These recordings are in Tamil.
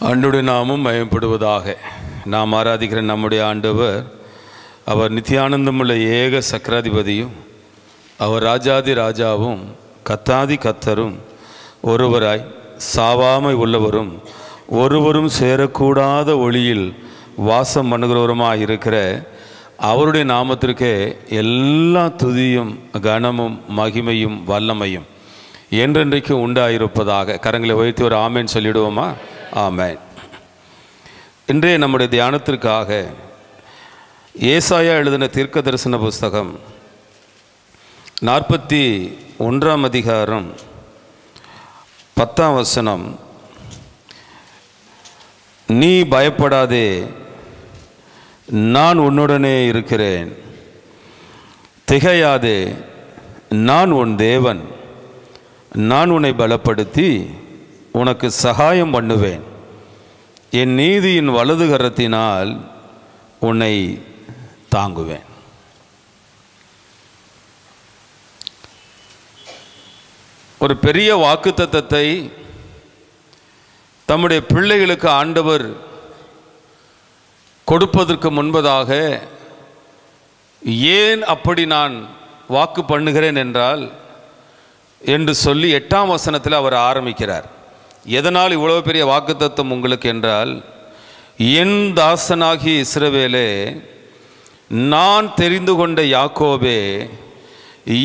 ஆண்டவருடைய நாமம் மகிமைப்படுவதாக. நாம் ஆராதிக்கிற நம்முடைய ஆண்டவர், அவர் நித்தியானந்தமுள்ள ஏக சக்கராதிபதியும், அவர் ராஜாதி ராஜாவும் கத்தாதி கத்தரும், ஒருவராய் சாவாமை உள்ளவரும், ஒருவரும் சேரக்கூடாத ஒளியில் வாசம் பண்ணுகிறவருமாக இருக்கிற அவருடைய நாமத்திற்கே எல்லா துதியும் கனமும் மகிமையும் வல்லமையும் என்றென்றைக்கு உண்டாயிருப்பதாக. கரங்களை உயர்த்தி ஒரு ஆமேன் சொல்லிடுவோமா? ஆமேன். இன்றைய நம்முடைய தியானத்திற்காக ஏசாயா எழுதின தீர்க்க தரிசன புஸ்தகம் 41 அதிகாரம் 10 வசனம். நீ பயப்படாதே, நான் உன்னுடனே இருக்கிறேன். திகையாதே, நான் உன் தேவன். நான் உன்னை பலப்படுத்தி உனக்கு சகாயம் பண்ணுவேன். என் நீதியின் வலது கரத்தினால் உன்னை தாங்குவேன். ஒரு பெரிய வாக்குத்தத்தத்தை தம்முடைய பிள்ளைகளுக்கு ஆண்டவர் கொடுப்பதற்கு முன்பதாக, ஏன் அப்படி நான் வாக்கு பண்ணுகிறேன் என்றால் என்று சொல்லி 8ஆம் வசனத்தில் அவர் ஆரம்பிக்கிறார். எதனால் இவ்வளவு பெரிய வாக்குத்தத்தம் உங்களுக்கு என்றால், என் தாசனாகிய இஸ்ரவேலே, நான் தெரிந்து கொண்ட யாக்கோபே,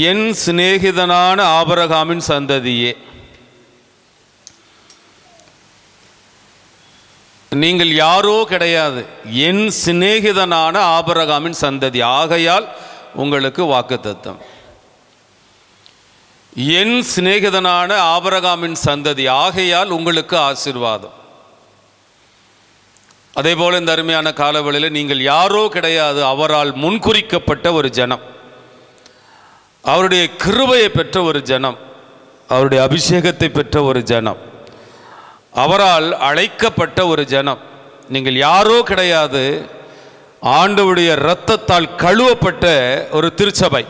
என் சிநேகிதனான ஆபிரகாமின் சந்ததியே, நீங்கள் யாரோ கிடையாது, என் சிநேகிதனான ஆபிரகாமின் சந்ததி, ஆகையால் உங்களுக்கு வாக்குத்தத்தம். என் சிநேகிதனான ஆபிரகாமின் சந்ததி, ஆகையால் உங்களுக்கு ஆசீர்வாதம். அதே போல இந்த அருமையான காலவெளியில் நீங்கள் யாரோ கிடையாது, அவரால் முன்குறிக்கப்பட்ட ஒரு ஜனம், அவருடைய கிருபையை பெற்ற ஒரு ஜனம், அவருடைய அபிஷேகத்தை பெற்ற ஒரு ஜனம், அவரால் அழைக்கப்பட்ட ஒரு ஜனம். நீங்கள் யாரோ கிடையாது, ஆண்டவருடைய இரத்தத்தால் கழுவப்பட்ட ஒரு திருச்சபை.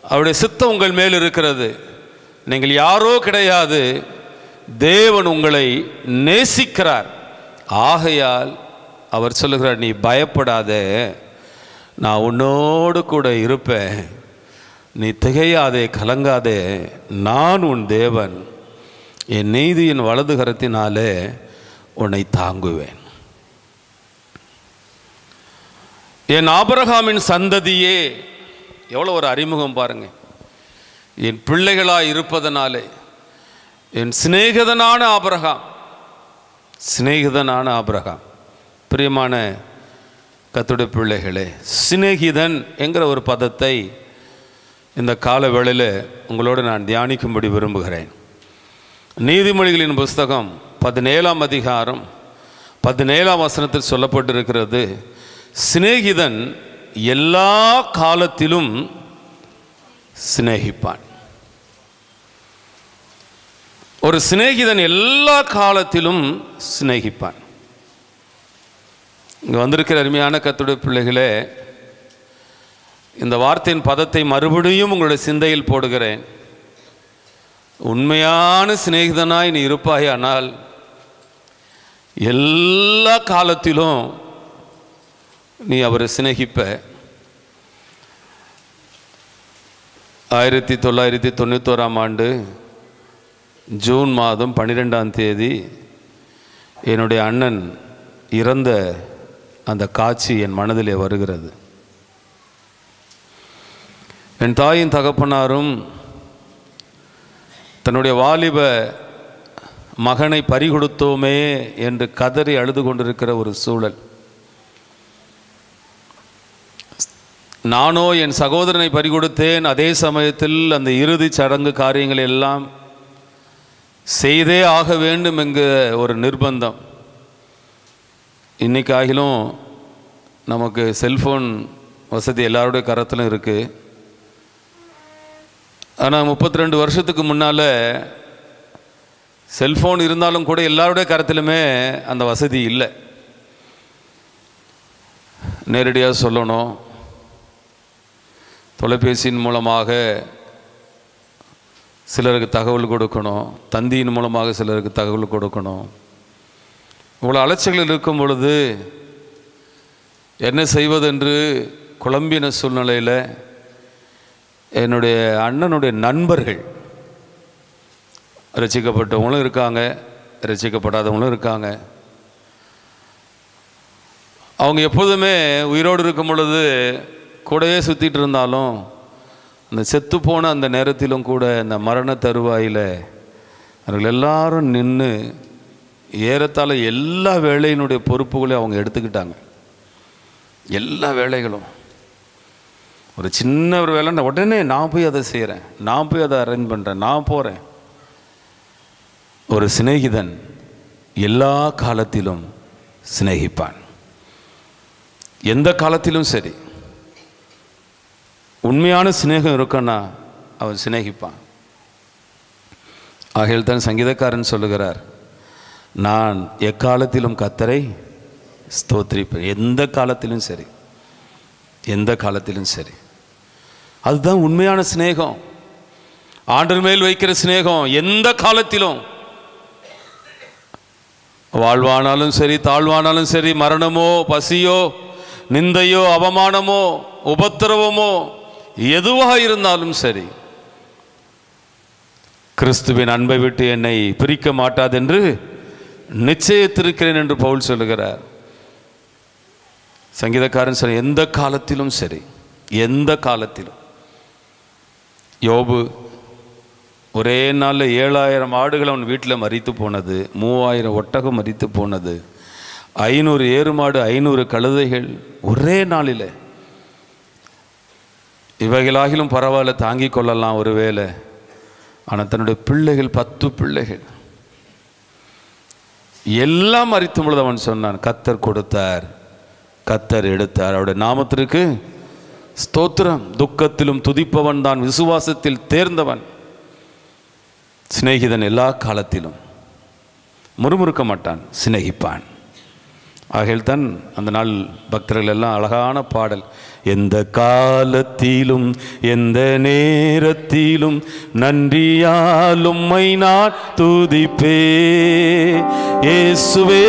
அவருடைய சித்தம் உங்கள் மேல் இருக்கிறது. நீங்கள் யாரோ கிடையாது, தேவன் உங்களை நேசிக்கிறார். ஆகையால் அவர் சொல்லுகிறார், நீ பயப்படாதே, நான் உன்னோடு கூட இருப்பேன். நீ திகையாதே, கலங்காதே, நான் உன் தேவன். என் நீதியின் வலது கரத்தினாலே உன்னை தாங்குவேன். என் ஆபிரகாமின் சந்ததியே, எவ்வளோ ஒரு அறிமுகம் பாருங்க. என் பிள்ளைகளாக இருப்பதனாலே, என் சிநேகிதனான ஆபிரகாம், சிநேகிதனான ஆபிரகாம். பிரியமான கர்த்தருடைய பிள்ளைகளே, சிநேகிதன் என்கிற ஒரு பதத்தை இந்த கால வேளையில் உங்களோடு நான் தியானிக்கும்படி விரும்புகிறேன். நீதிமொழிகளின் புஸ்தகம் 17ஆம் அதிகாரம் 17ஆம் வசனத்தில் சொல்லப்பட்டிருக்கிறது, சிநேகிதன் எல்லா காலத்திலும் சிநேகிப்பான். ஒரு சிநேகிதன் எல்லா காலத்திலும் சிநேகிப்பான். இங்கே வந்திருக்கிற அருமையான கர்த்தருடைய பிள்ளைகளே, இந்த வார்த்தையின் பதத்தை மறுபடியும் உங்களுடைய சிந்தையில் போடுகிறேன். உண்மையான சிநேகிதனாய் நீ இருப்பாயானால் எல்லா காலத்திலும் நீ அவரை சிநேகிப்ப. 1991ஆம் ஆண்டு ஜூன் மாதம் 12ஆம் தேதி என்னுடைய அண்ணன் இறந்த அந்த காட்சி என் மனதிலே வருகிறது. என் தாயின் தகப்பனாரும் தன்னுடைய வாலிப மகனை பறிகொடுத்தோமே என்று கதறி அழுது கொண்டிருக்கிற ஒரு சூழல். நானோ என் சகோதரனை பறிகொடுத்தேன். அதே சமயத்தில் அந்த இறுதி சடங்கு காரியங்கள் எல்லாம் செய்தே ஆக வேண்டும் என்கிற ஒரு நிர்பந்தம். இன்னைக்காகிலும் நமக்கு செல்ஃபோன் வசதி எல்லாருடைய கரத்திலும் இருக்குது. ஆனால் 32 வருஷத்துக்கு முன்னால் செல்ஃபோன் இருந்தாலும் கூட எல்லாருடைய கரத்திலுமே அந்த வசதி இல்லை. நேரடியாக சொல்லணும், தொலைபேசியின் மூலமாக சிலருக்கு தகவல் கொடுக்கணும், தந்தியின் மூலமாக சிலருக்கு தகவல் கொடுக்கணும். இவ்வளோ அலைச்சல்கள் இருக்கும் பொழுது என்ன செய்வதென்று குழம்பின சூழ்நிலையில் என்னுடைய அண்ணனுடைய நண்பர்கள், ரட்சிக்கப்பட்டவங்களும் இருக்காங்க, ரட்சிக்கப்படாதவங்களும் இருக்காங்க. அவங்க எப்போதுமே உயிரோடு இருக்கும் பொழுது கூடவே சுற்றிட்டு இருந்தாலும் அந்த செத்துப்போன அந்த நேரத்திலும் கூட அந்த மரண தருவாயில் அவர்கள் எல்லாரும் நின்று ஏறத்தாழ எல்லா வேலையினுடைய பொறுப்புகளையும் அவங்க எடுத்துக்கிட்டாங்க. எல்லா வேலைகளும் ஒரு சின்ன ஒரு வேலைன்னா உடனே நான் போய் அதை செய்கிறேன், நான் போய் அதை அரேஞ்ச் பண்ணுறேன், நான் போகிறேன். ஒரு சிநேகிதன் எல்லா காலத்திலும் சிநேகிப்பான். எந்த காலத்திலும் சரி, உண்மையான சிநேகம் இருக்குன்னா அவன் சிநேகிப்பான். ஆகையால் தான் சங்கீதக்காரன் சொல்லுகிறார், நான் எக்காலத்திலும் கர்த்தரை ஸ்தோத்திரிப்பேன். எந்த காலத்திலும் சரி, எந்த காலத்திலும் சரி. அதுதான் உண்மையான சிநேகம், ஆண்டவர் மேல் வைக்கிற சிநேகம். எந்த காலத்திலும், வாழ்வானாலும் சரி, தாழ்வானாலும் சரி, மரணமோ, பசியோ, நிந்தையோ, அவமானமோ, உபத்திரவமோ, எதுவாக இருந்தாலும் சரி, கிறிஸ்துவின் அன்பை விட்டு என்னை பிரிக்க மாட்டாதென்று நிச்சயித்திருக்கிறேன் என்று பவுல் சொல்லுகிறார். சங்கீதக்காரன் சொல்ல, எந்த காலத்திலும் சரி, எந்த காலத்திலும். யோபு ஒரே நாளில் 7000 ஆடுகள் அவன் வீட்டில் மரித்து போனது, 3000 ஒட்டகம் மரித்து போனது, 500 ஏறுமாடு, 500 கழுதைகள் ஒரே நாளில். இவைகளாகிலும் பரவாயில்ல, தாங்கிக் கொள்ளலாம் ஒருவேளை. ஆனால் தன்னுடைய பிள்ளைகள் 10 பிள்ளைகள் எல்லாம் மரித்தும் பொழுது அவன் சொன்னான், கர்த்தர் கொடுத்தார், கர்த்தர் எடுத்தார், அவருடைய நாமத்திற்கு ஸ்தோத்திரம். துக்கத்திலும் துதிப்பவன் தான், விசுவாசத்தில் தேர்ந்தவன். சிநேகிதன் எல்லா காலத்திலும் முறுமுறுக்க மாட்டான், சிநேகிப்பான். ஆகையில் தான் அந்த நாள் பக்தர்கள் எல்லாம் அழகான பாடல், எந்த காலத்திலும் எந்த நேரத்திலும் நன்றியால் உம்மை நான் துதிப்பேன். இயேசுவே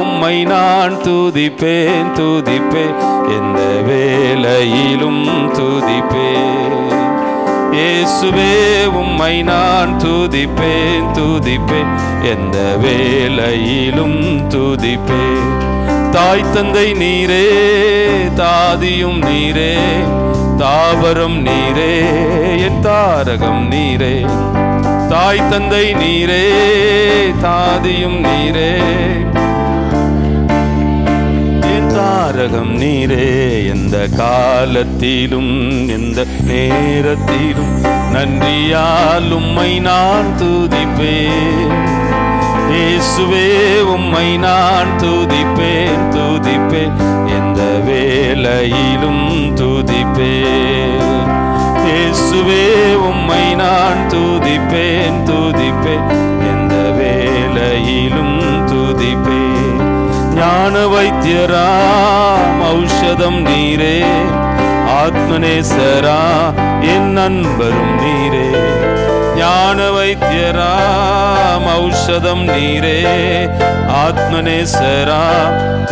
உம்மை நான் துதிப்பேன், துதிப்பேன், எந்த வேளையிலும் துதிப்பேன். இயேசுவே உம்மை நான் துதிப்பேன், துதிப்பேன், எந்த வேளையிலும் துதிப்பேன். தாய் தந்தை நீரே, தாதியும் நீரே, தாவரம் நீரே, என் தாரகம் நீரே. தாய் தந்தை நீரே, தாதியும் நீரே, என் தாரகம் நீரே. எந்த காலத்திலும் எந்த நேரத்திலும் நன்றியால் உம்மை நான் துதிப்பேன். இயேசுவே உம்மை நான் துதிப்பேன், துதிப்பேன், எந்த வேளையிலும் துதிப்பேன். இயேசுவே உம்மை நான் துதிப்பேன், துதிப்பேன், எந்த வேளையிலும் துதிப்பேன். ஞான வைத்தியராம் ஔஷதம் நீரே, ஆத்மநேசரா என் நண்பரும் நீரே. ஞான வைத்தியராம் ஔஷதம் நீரே, ஆத்மநேசரா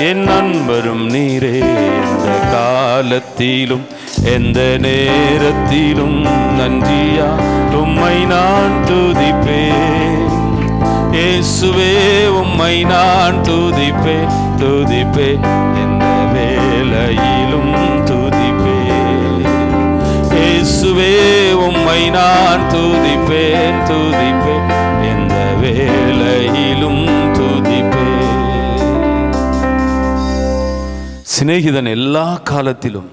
என் நண்பரும் நீரே. எந்த காலத்திலும் எந்த நேரத்திலும் நன்றியா உம்மை நான் துதிப்பேன். இயேசுவே உம்மை நான் துதிப்பேன், துதிப்பேன், எந்த வேளையிலும் துதிப்பேன். இயேசுவே உம்மை நான் துதிப்பேன், துதிப்பேன், எந்த வேளையிலும் துதிப்பேன். சிநேகிதன் எல்லா காலத்திலும்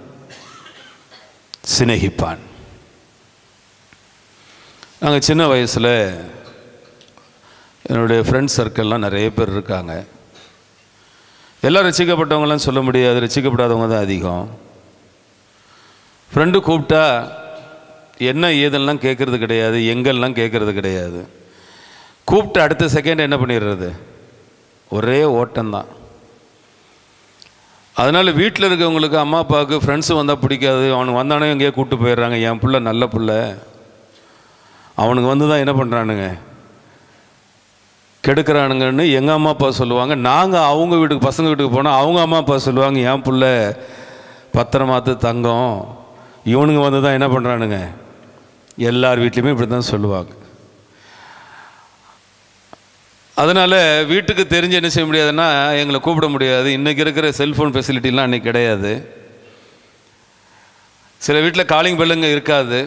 சிநேகிப்பான். நாங்கள் சின்ன வயசில் என்னுடைய ஃப்ரெண்ட்ஸ் சர்க்கிள்லாம் நிறைய பேர் இருக்காங்க. எல்லாம் ரசிக்கப்பட்டவங்களாம் சொல்ல முடியாது, ரசிக்கப்படாதவங்க தான் அதிகம். ஃப்ரெண்டு கூப்பிட்டா என்ன ஏதெல்லாம் கேட்குறது கிடையாது, எங்கெல்லாம் கேட்குறது கிடையாது. கூப்பிட்டு அடுத்த செகண்ட் என்ன பண்ணிடுறது, ஒரே ஓட்டம்தான். அதனால் வீட்டில் இருக்கவங்களுக்கு, அம்மா அப்பாவுக்கு ஃப்ரெண்ட்ஸு வந்தால் பிடிக்காது. அவனுக்கு வந்தானே எங்கேயோ கூப்பிட்டு போயிடுறாங்க. என் பிள்ளை நல்ல பிள்ளை, அவனுக்கு வந்து தான் என்ன பண்ணுறானுங்க, கெடுக்கிறானுங்கன்னு எங்கள் அம்மா அப்பா சொல்லுவாங்க. நாங்கள் அவங்க வீட்டுக்கு பசங்க வீட்டுக்கு போனால் அவங்க அம்மா அப்பா சொல்லுவாங்க, என் பிள்ளை பத்திரமாத்து தங்கம், இவனுங்க வந்து தான் என்ன பண்ணுறானுங்க. எல்லார் வீட்லேயுமே இப்படி தான் சொல்லுவாங்க. அதனால் வீட்டுக்கு தெரிஞ்சு என்ன செய்ய முடியாதுன்னா எங்களை கூப்பிட முடியாது. இன்றைக்கி இருக்கிற செல்ஃபோன் ஃபெசிலிட்டிலாம் அன்றைக்கி கிடையாது. சில வீட்டில் காலிங் பெல்லுங்க இருக்காது,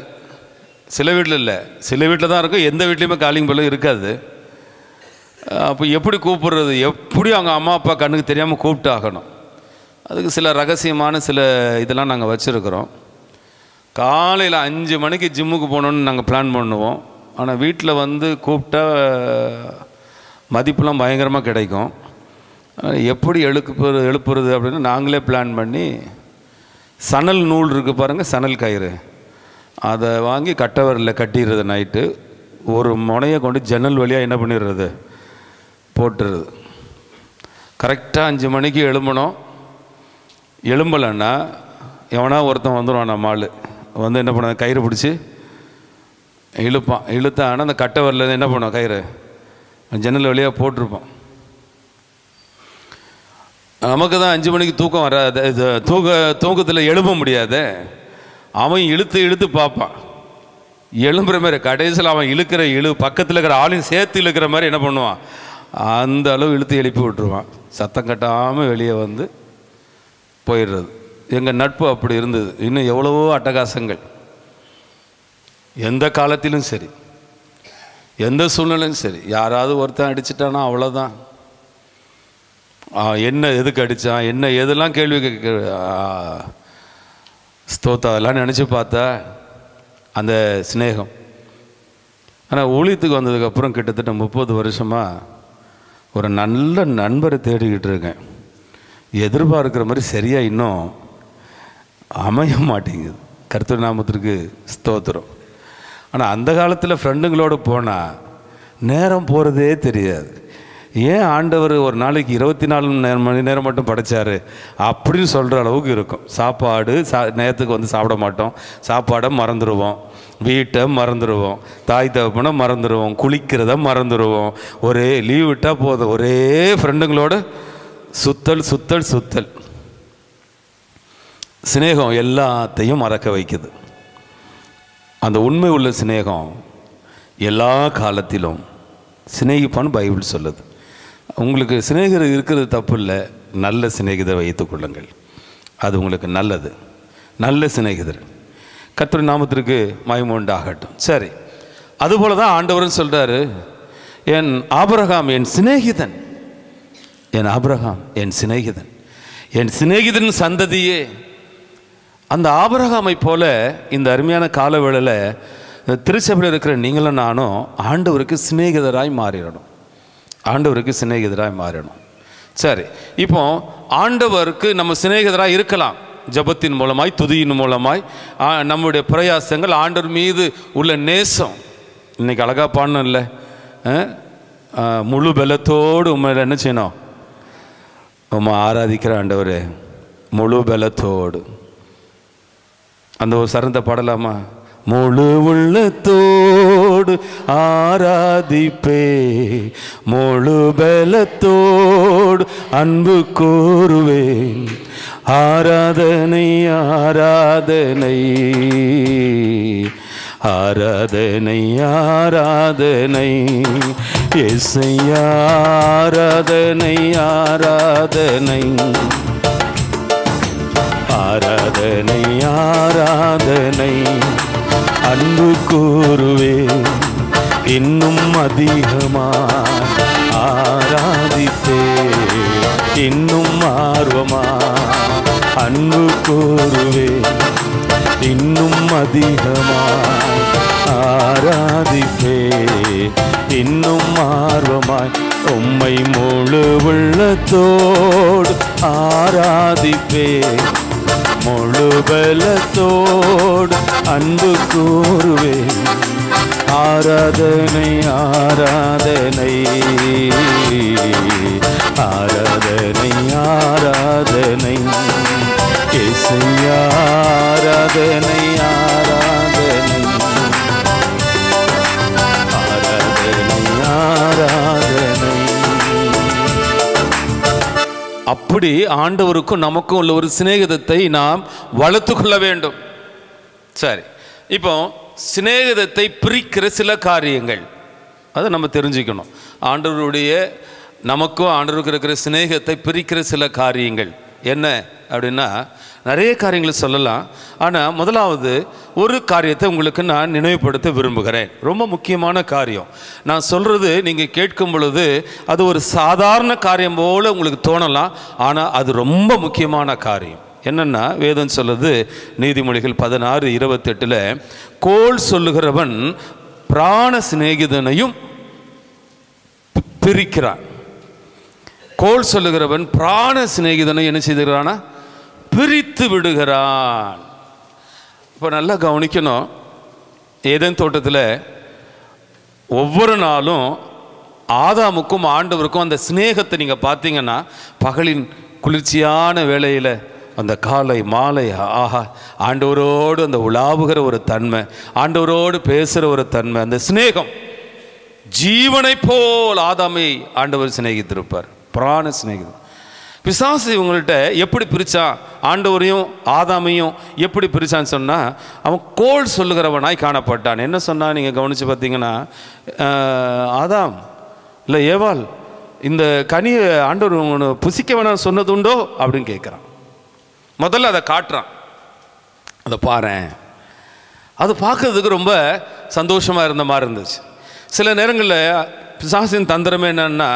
சில வீட்டில் இல்லை, சில வீட்டில் தான் இருக்கும், எந்த வீட்லேயுமே காலிங் பெல்லும் இருக்காது. அப்போ எப்படி கூப்பிடுறது, எப்படி அவங்க அம்மா அப்பா கண்ணுக்கு தெரியாமல் கூப்பிட்டு ஆகணும். அதுக்கு சில ரகசியமான சில இதெல்லாம் நாங்கள் வச்சுருக்குறோம். காலையில் 5 மணிக்கு ஜிம்முக்கு போகணுன்னு நாங்கள் பிளான் பண்ணுவோம். ஆனால் வீட்டில் வந்து கூப்பிட்டா மதிப்புலாம் பயங்கரமாக கிடைக்கும். எப்படி எழுப்புறது அப்படின்னு நாங்களே பிளான் பண்ணி சணல் நூல் இருக்குது பாருங்கள், சணல் கயிறு, அதை வாங்கி கட்டவரில் கட்டிடுறது. நைட்டு ஒரு முனையை கொண்டு ஜன்னல் வழியாக என்ன பண்ணிடுறது, போட்டுறது. கரெக்டாக 5 மணிக்கு எழும்பணும். எழும்பலைன்னா எவனா ஒருத்தன் வந்துடுவான், நம்ம ஆள் வந்து என்ன பண்ண கயிறு பிடிச்சி இழுப்பான். இழுத்தான்னா அந்த கட்டவரில் என்ன பண்ணுவோம், கயிறு ஜன்னல் வழியாக போட்டிருப்போம். நமக்கு தான் 5 மணிக்கு தூக்கம் வராது, தூக்கத்தில் எழும்ப முடியாது. அவன் இழுத்து பார்ப்பான், எழும்புற மாதிரி. கடைசியில் அவன் இழுக்கிற பக்கத்தில் இருக்கிற ஆளையும் சேர்த்து இழுக்கிற மாதிரி என்ன பண்ணுவான், அந்த அளவு இழுத்து எழுப்பி விட்டுருவான். சத்தம் கட்டாமல் வெளியே வந்து போயிடுறது. எங்கள் நட்பு அப்படி இருந்தது. இன்னும் எவ்வளவோ அட்டகாசங்கள். எந்த காலத்திலும் சரி, எந்த சூழ்நிலையும் சரி, யாராவது ஒருத்தன் அடிச்சிட்டானா அவ்வளோதான். என்ன எதுக்கு அடித்தான், என்ன எதெல்லாம் கேள்வி கேட்க ஸ்தோத்தா, அதெல்லாம் நினச்சி பார்த்தா அந்த சிநேகம். ஆனால் ஊழியத்துக்கு வந்ததுக்கப்புறம் கிட்டத்தட்ட 30 வருஷமாக ஒரு நல்ல நண்பரை தேடிக்கிட்டு இருக்கேன். எதிர்பார்க்குற மாதிரி சரியாக இன்னும் அமைய மாட்டேங்குது. கர்த்தர் நாமத்திற்கு ஸ்தோத்திரம். ஆனால் அந்த காலத்தில் ஃப்ரெண்டுங்களோடு போனால் நேரம் போகிறதே தெரியாது. ஏன் ஆண்டவர் ஒரு நாளைக்கு 24 மணி நேரம் மட்டும் படைச்சார் அப்படின்னு சொல்கிற அளவுக்கு இருக்கும். சாப்பாடு நேரத்துக்கு வந்து சாப்பிட மாட்டோம், சாப்பாடை மறந்துடுவோம், வீட்டை மறந்துடுவோம், தாய் தகப்பனை மறந்துடுவோம், குளிக்கிறத மறந்துடுவோம். ஒரே லீவ் விட்டால் போதும், ஒரே ஃப்ரெண்டுங்களோட சுத்தல் சுத்தல் சுத்தல். சிநேகம் எல்லாத்தையும் மறக்க வைக்குது. அந்த உண்மை உள்ள சிநேகம் எல்லா காலத்திலும் சிநேகிப்பான்னு பைபிள் சொல்லுது. உங்களுக்கு சிநேகிதர் இருக்கிறது தப்பு இல்லை, நல்ல சிநேகிதரை வைத்துக் கொள்ளுங்கள், அது உங்களுக்கு நல்லது. நல்ல சிநேகிதர். கர்த்தருடைய நாமத்திற்கு மகிமை உண்டாகட்டும். சரி, அதுபோல தான் ஆண்டவரும் சொல்கிறாரு, என் ஆபிரகாம் என் சிநேகிதன், என் ஆபிரகாம் என் சிநேகிதன், என் சிநேகிதன் சந்ததியே. அந்த ஆபிரகாமை போல இந்த அருமையான காலவேளையில் திருச்சபையில் இருக்கிற நீங்களும் நானும் ஆண்டவருக்கு சிநேகிதராய் மாறிடணும். ஆண்டவருக்கு சிநேகிதராய் மாறிடணும். சரி, இப்போ ஆண்டவருக்கு நம்ம சிநேகிதராக இருக்கலாம். ஜபத்தின் மூலமாய், துதியின் மூலமாய், நம்முடைய பிரயாசங்கள், ஆண்டவர் மீது உள்ள நேசம். இன்னைக்கு அழகாக பாடணும் இல்லை, முழு பலத்தோடு உண்மையில் என்ன செய்யணும், உண்மை ஆராதிக்கிற ஆண்டவர் முழு பலத்தோடு. அந்த ஒரு சரணத்தை பாடலாமா? முழு உள்ளத்தோடு ஆராதிப்பே, முழு பலத்தோடு அன்பு கூறுவேன், ஆராதனை ஆராதனை ஆராதனை ஆராதனை இயேசையா, ஆராதனை ஆராதனை ஆராதனை ஆராதனை அன்பு கூறுவேன், இன்னும் அதிகமாக ஆராதிப்பே, இன்னும் ஆர்வமாக அன்பு கூறுவேன், இன்னும் அதிகமாய் ஆராதிப்பே, இன்னும் ஆர்வமாய் உம்மை முழு உள்ளத்தோடு ஆராதிப்பே, முழு பலத்தோடு அன்பு கூறுவேன், ஆராதனை ஆராதனை ஆராதனை ஆராதனை இயேசையா, ஆராதனை ஆராதனை ஆராதனை ஆராதனை அப்படி ஆண்டவருக்கும் நமக்கும் உள்ள ஒரு சிநேகிதத்தை நாம் வளர்த்து கொள்ள வேண்டும். சரி, இப்போ சிநேகிதத்தை பிரிக்கிற சில காரியங்கள் அதை நம்ம தெரிஞ்சுக்கணும். ஆண்டவருடைய நமக்கும் ஆண்டவருக்கு இருக்கிற சிநேகத்தை பிரிக்கிற சில காரியங்கள் என்ன அப்படின்னா, நிறைய காரியங்களை சொல்லலாம். ஆனால் முதலாவது ஒரு காரியத்தை உங்களுக்கு நான் நினைவுபடுத்த விரும்புகிறேன். ரொம்ப முக்கியமான காரியம். நான் சொல்கிறது நீங்கள் கேட்கும் பொழுது அது ஒரு சாதாரண காரியம் போல் உங்களுக்கு தோணலாம். ஆனால் அது ரொம்ப முக்கியமான காரியம். என்னென்னா, வேதம் சொல்லுது நீதிமொழிகள் 16:28, கோள் சொல்லுகிறவன் பிராண சிநேகிதனையும் பிரிக்கிறான். கோள் சொல்லுகிறவன் பிராண சிநேகிதனை என்ன செய்துகிறானா? பிரித்து விடுகிறான். இப்போ நல்லா கவனிக்கணும். ஏதேன் தோட்டத்தில் ஒவ்வொரு நாளும் ஆதாமுக்கும் ஆண்டவருக்கும் அந்த சிநேகத்தை நீங்கள் பார்த்தீங்கன்னா, பகலின் குளிர்ச்சியான வேளையில் அந்த காலை மாலை ஆஹா, ஆண்டவரோடு அந்த உலாவுகிற ஒரு தன்மை, ஆண்டவரோடு பேசுகிற ஒரு தன்மை, அந்த சிநேகம் ஜீவனை போல் ஆதாமை ஆண்டவர் சிநேகித்திருப்பார். பிராண சிநேகிதம். பிசாசு இவங்கள்ட்ட எப்படி பிரித்தான்? ஆண்டவரையும் ஆதாமையும் எப்படி பிரித்தான்னு சொன்னால், அவன் கோள் சொல்லுகிறவனாய் காணப்பட்டான். என்ன சொன்னான் நீங்கள் கவனித்து பார்த்தீங்கன்னா, ஆதாம் இல்லை ஏவாள், இந்த கனியை ஆண்டவர் புசிக்க வேணாம் சொன்னது உண்டோ அப்படின்னு கேட்குறான். முதல்ல அதை காட்டுறான். அதை பாரேன். அது பார்க்கறதுக்கு ரொம்ப சந்தோஷமாக இருந்த மாதிரி இருந்துச்சு. சில நேரங்களில் பிசாசின் தந்திரமே என்னன்னா,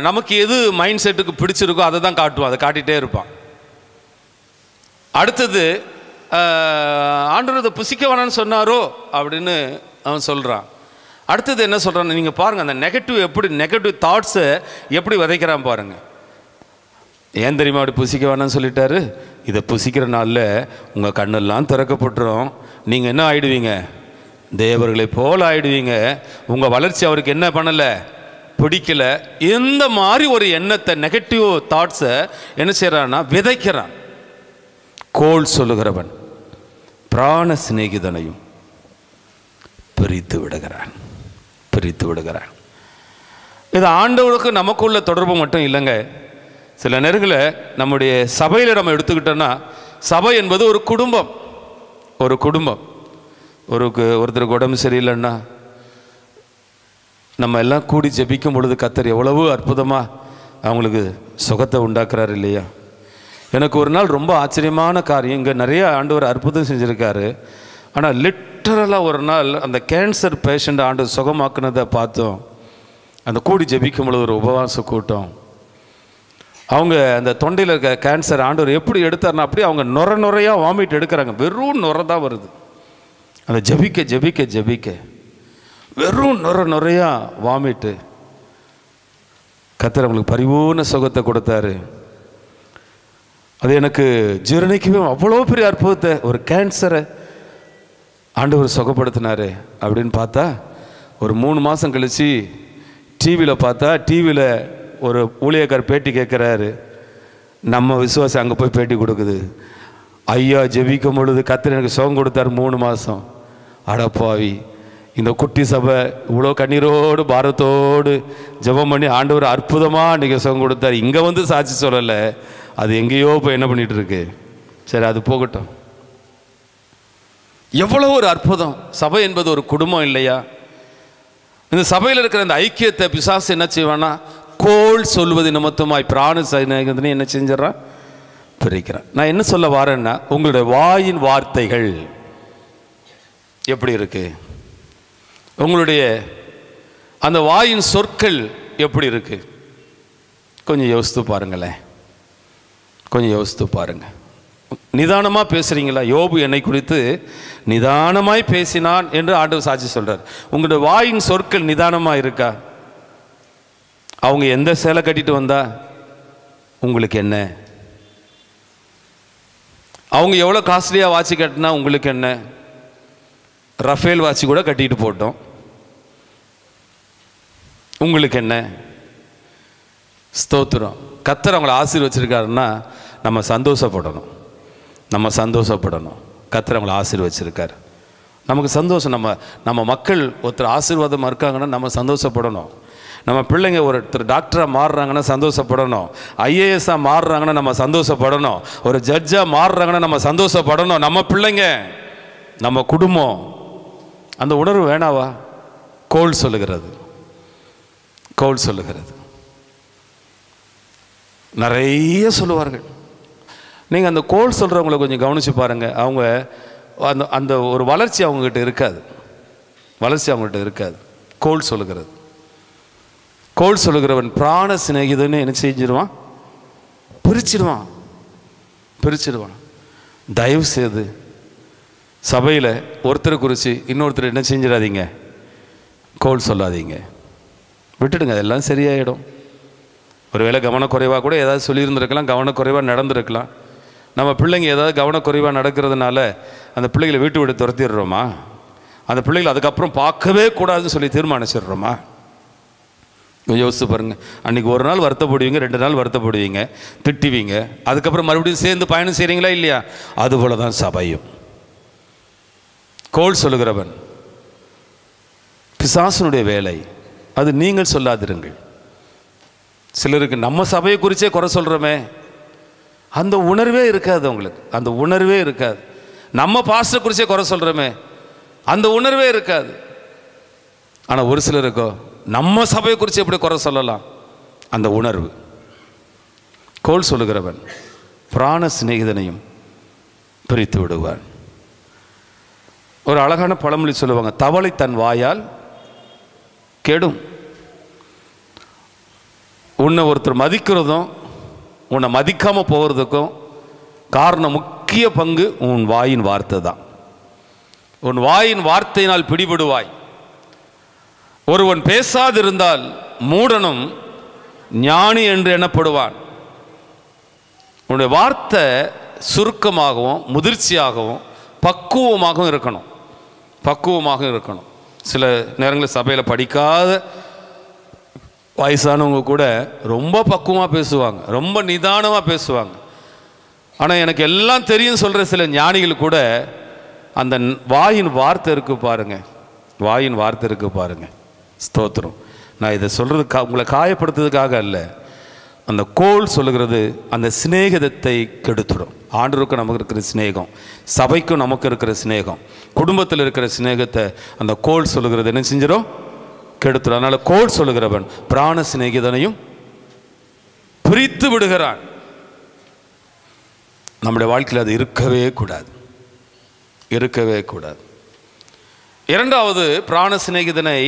நமக்கு எது மைண்ட் செட்டுக்கு பிடிச்சிருக்கோ அதை தான் காட்டுவான். அதை காட்டிகிட்டே இருப்பான். அடுத்தது ஆண்டவர் இதை புசிக்க வேணான்னு சொன்னாரோ அப்படின்னு அவன் சொல்கிறான். அடுத்தது என்ன சொல்கிறான் நீங்கள் பாருங்கள், அந்த நெகட்டிவ் தாட்ஸை எப்படி விதைக்கிறான் பாருங்கள். ஏன் தெரியுமா அப்படி புசிக்க வேணான்னு சொல்லிட்டாரு? இதை புசிக்கிற நாளில் உங்கள் கண்ணெல்லாம் திறக்கப்பட்டுரும். நீங்கள் என்ன ஆகிடுவீங்க? தேவர்களை போல் ஆயிடுவீங்க. உங்கள் வளர்ச்சி அவருக்கு என்ன பண்ணலை? பிடிக்கல. இந்த மாதிரி ஒரு எண்ணத்தை, நெகட்டிவ் தாட்ஸை என்ன செய்கிறான்னா விதைக்கிறான். கோள் சொல்லுகிறவன் பிராண சிநேகிதனையும் பிரித்து விடுகிறான். இது ஆண்டவருக்கு நமக்குள்ள தொடர்பு மட்டும் இல்லைங்க. சில நேரங்களில் நம்முடைய சபையில் நம்ம எடுத்துக்கிட்டோன்னா, சபை என்பது ஒரு குடும்பம். ஒருத்தருக்கு உடம்பு சரியில்லைன்னா நம்ம எல்லாம் கூடி ஜெபிக்கும் பொழுது கர்த்தர் எவ்வளவு அற்புதமாக அவங்களுக்கு சுகத்தை உண்டாக்குறாரு இல்லையா? எனக்கு ஒரு நாள் ரொம்ப ஆச்சரியமான காரியம். இங்கே நிறைய ஆண்டவர் அற்புதம் செஞ்சுருக்காரு. ஆனால் லிட்டரலாக ஒரு நாள் அந்த கேன்சர் பேஷண்ட் ஆண்டவர் சுகமாக்குனதை பார்த்தோம். அந்த கூடி ஜெபிக்கும் பொழுது ஒரு உபவாச கூட்டம். அவங்க அந்த தொண்டையில் இருக்க கேன்சர் ஆண்டவர் எப்படி எடுத்தார்னா, அப்படியே அவங்க நுரையாக வாமிட் எடுக்கிறாங்க. வெறும் நுரை தான் வருது. அந்த ஜெபிக்க வெறும் நுரையா வாமிட்டு. கர்த்தர் அவங்களுக்கு பரிபூர்ண சுகத்தை கொடுத்தாரு. அது எனக்கு ஜீரணிக்கவே அவ்வளோ பெரிய அற்புதத்தை, ஒரு கேன்சரை ஆண்டவர் சுகப்படுத்தினாரு அப்படின்னு பார்த்தா, ஒரு 3 மாதம் கழித்து டிவியில் பார்த்தா, டிவியில் ஒரு ஊழியக்கார் பேட்டி கேட்குறாரு. நம்ம விசுவாசி அங்கே போய் பேட்டி கொடுக்குது. ஐயா ஜெபிக்கும் பொழுது கர்த்தர் எனக்கு சுகம் கொடுத்தாரு 3 மாதம். அடப்பாவி, இந்த குட்டி சபை இவ்வளோ கண்ணீரோடு பாரத்தோடு ஜெபம் பண்ணி ஆண்டவர் அற்புதமாக நீங்கள் சுகம் கொடுத்தாரு. இங்கே வந்து சாட்சி சொல்லலை, அது எங்கேயோ போய் என்ன பண்ணிகிட்டு இருக்கு. சரி, அது போகட்டும். எவ்வளோ ஒரு அற்புதம்! சபை என்பது ஒரு குடும்பம் இல்லையா? இந்த சபையில் இருக்கிற அந்த ஐக்கியத்தை பிசாசு என்ன செய்வானா, கோள் சொல்வது நிமித்தமாய் பிராண சிநேகிதனை என்ன செஞ்சிடறான்? பிரிக்கிறான். நான் என்ன சொல்ல வரேன்னா, உங்களுடைய வாயின் வார்த்தைகள் எப்படி இருக்கு? உங்களுடைய அந்த வாயின் சொற்கள் எப்படி இருக்கு? கொஞ்சம் யோசித்து பாருங்களேன். நிதானமாக பேசுகிறீங்களா? யோபு என்னை குறித்து நிதானமாய் பேசினான் என்று ஆண்டவர் சாட்சி சொல்கிறார். உங்களுடைய வாயின் சொற்கள் நிதானமாக இருக்கா? அவங்க எந்த சேலை கட்டிட்டு வந்தா உங்களுக்கு என்ன? அவங்க எவ்வளோ காஸ்ட்லியாக வாட்சி கட்டினா உங்களுக்கு என்ன? ரஃபேல் வாட்சி கூட கட்டிட்டு போட்டோம், உங்களுக்கு என்ன? ஸ்தோத்திரம். கர்த்தர் அவங்களை ஆசீர்வச்சிருக்காருன்னா நம்ம சந்தோஷப்படணும். கர்த்தர் அவங்களை ஆசீர்வச்சிருக்கார், நமக்கு சந்தோஷம். நம்ம மக்கள் ஒருத்தர் ஆசீர்வாதமாக இருக்காங்கன்னா நம்ம சந்தோஷப்படணும். நம்ம பிள்ளைங்க ஒருத்தர் டாக்டராக மாறுறாங்கன்னா சந்தோஷப்படணும், ஐஏஎஸ்ஸாக மாறுறாங்கன்னா நம்ம சந்தோஷப்படணும், ஒரு ஜட்ஜாக மாறுறாங்கன்னா நம்ம சந்தோஷப்படணும். நம்ம பிள்ளைங்க, நம்ம குடும்பம், அந்த உணர்வு வேணாவா? கோல் சொல்லுகிறது, கோல் சொல்லுகிறது. நிறைய சொல்லுவார்கள். நீங்கள் அந்த கோல் சொல்கிறவங்களை கொஞ்சம் கவனித்து பாருங்கள். அவங்க அந்த அந்த ஒரு வளர்ச்சி அவங்ககிட்ட இருக்காது, வளர்ச்சி அவங்ககிட்ட இருக்காது. கோல் சொல்லுகிறது. கோல் சொல்லுகிறவன் பிராண சிநேகிதன்னு என்ன செஞ்சிடுவான்? பிரிச்சிடுவான், பிரிச்சிடுவான். தயவு செய்து சபையில் ஒருத்தரை குறித்து இன்னொருத்தர் என்ன செஞ்சிடாதீங்க, கோல் சொல்லாதீங்க, விட்டுடுங்க. அதெல்லாம் சரியாயிடும். ஒருவேளை கவனக்குறைவாக கூட ஏதாவது சொல்லியிருந்துருக்கலாம், கவனக்குறைவாக நடந்திருக்கலாம். நம்ம பிள்ளைங்க ஏதாவது கவனக்குறைவாக நடக்கிறதுனால அந்த பிள்ளைகளை வீட்டு விட்டு துரத்திடுறோமா? அந்த பிள்ளைகளை அதுக்கப்புறம் பார்க்கவே கூடாதுன்னு சொல்லி தீர்மானிச்சிடுறோமா? யோசிச்சு பாருங்கள். அன்றைக்கி ஒரு நாள் வருத்தப்படுவீங்க, 2 நாள் வருத்தப்படுவீங்க, திட்டுவீங்க, அதுக்கப்புறம் மறுபடியும் சேர்ந்து பயணம் செய்கிறீங்களா இல்லையா? அதுபோல தான் சபையும். கோல் சொல்லுகிறவன் பிசாசனுடைய வேலை. அது நீங்கள் சொல்லாதிருங்கள். சிலருக்கு நம்ம சபையை குறித்தே குறை சொல்கிறோமே, அந்த உணர்வே இருக்காது அவங்களுக்கு, அந்த உணர்வே இருக்காது. நம்ம பாஸ்டரை குறித்தே குறை சொல்கிறோமே, அந்த உணர்வே இருக்காது. ஆனால் ஒரு சிலருக்கோ நம்ம சபையை குறித்து எப்படி குறை சொல்லலாம், அந்த உணர்வு. கோல் சொல்லுகிறவன் பிராண சிநேகிதனையும் பிரித்து விடுவான். ஒரு அழகான பழமொழி சொல்லுவாங்க, தவளை தன் வாயால் கெடும். உன்னை ஒருத்தர் மதிக்கிறதும் உன்னை மதிக்காமல் போகிறதுக்கும் காரணம், முக்கிய பங்கு உன் வாயின் வார்த்தை தான். உன் வாயின் வார்த்தையினால் பிடிபடுவாய். ஒருவன் பேசாதிருந்தால் மூடனும் ஞானி என்று எண்ணப்படுவான். உன்னுடைய வார்த்தை சுருக்கமாகவும் முதிர்ச்சியாகவும் பக்குவமாகவும் இருக்கணும், பக்குவமாக இருக்கணும். சில நேரங்களில் சபையில் படிக்காத வயசானவங்க கூட ரொம்ப பக்குவமாக பேசுவாங்க, ரொம்ப நிதானமாக பேசுவாங்க. ஆனால் எனக்கு எல்லாம் தெரியும் சொல்கிற சில ஞானிகள் கூட அந்த வாயின் வார்த்தை இருக்குது பாருங்கள், வாயின் வார்த்தை இருக்குது பாருங்கள். ஸ்தோத்திரம். நான் இதை சொல்கிறது உங்களை காயப்படுத்துறதுக்காக அல்ல. அந்த கோல் சொல்லுகிறது அந்த சிநேகிதத்தை கெடுத்துடும். ஆண்டவருக்கும் நமக்கு இருக்கிற சிநேகம், சபைக்கும் நமக்கு இருக்கிற சிநேகம், குடும்பத்தில் இருக்கிற சிநேகத்தை அந்த கோல் சொல்லுகிறது என்ன செஞ்சிடும்? கெடுத்துடும். அதனால் கோல் சொல்லுகிறவன் பிராண சிநேகிதனையும் பிரித்து விடுகிறான். நம்முடைய வாழ்க்கையில் அது இருக்கவே கூடாது, இருக்கவே கூடாது. இரண்டாவது, பிராண சிநேகிதனை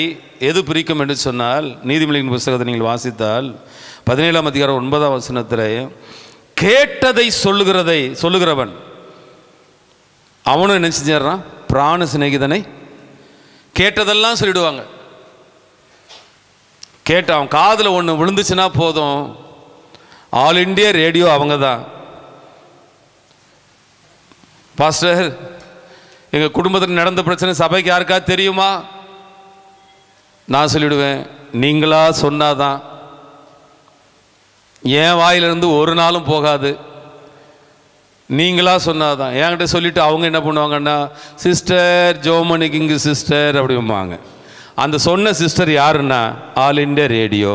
எது பிரிக்கும் என்று சொன்னால், நீதிமொழியின் புத்தகத்தை நீங்கள் வாசித்தால் 17ஆம் அதிகாரம் 9ஆம் வசனத்தில், கேட்டதை சொல்லுகிறவன் அவனும் என்ன செஞ்சிடறான்? பிராண சிநேகிதனை கேட்டதெல்லாம் சொல்லிடுவாங்க. கேட்ட அவன் காதில் ஒன்று விழுந்துச்சுன்னா போதும், ஆல் இண்டியா ரேடியோ அவங்க தான். பாஸ்டர், எங்கள் குடும்பத்தில் நடந்த பிரச்சனை சபைக்கு யாருக்கா தெரியுமா? நான் சொல்லிவிடுவேன், நீங்களா சொன்னாதான். என் வாயிலிருந்து ஒரு நாளும் போகாது, நீங்களா சொன்னாதான். என்கிட்ட சொல்லிவிட்டு அவங்க என்ன பண்ணுவாங்கன்னா, சிஸ்டர் ஜோமனிக்கு இங்கு சிஸ்டர் அப்படிம்பாங்க. அந்த சொன்ன சிஸ்டர் யாருன்னா ஆல் இண்டியா ரேடியோ,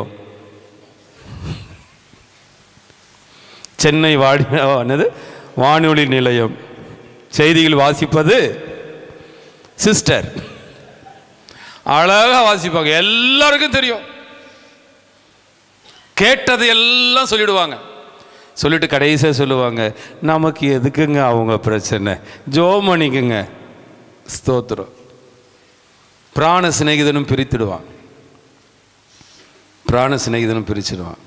சென்னை வானொலி நிலையம், செய்திகள் வாசிப்பது சிஸ்டர். அழகாக வாசிப்பாங்க, எல்லாருக்கும் தெரியும். கேட்டது எல்லாம் சொல்லிடுவாங்க. சொல்லிட்டு கடைசியாக சொல்லுவாங்க, நமக்கு எதுக்குங்க அவங்க பிரச்சனை, ஜோமணிக்குங்க. ஸ்தோத்திரம். பிராண சிநேகிதனும் பிரித்துடுவான், பிராண சிநேகிதனும் பிரிச்சிடுவான்.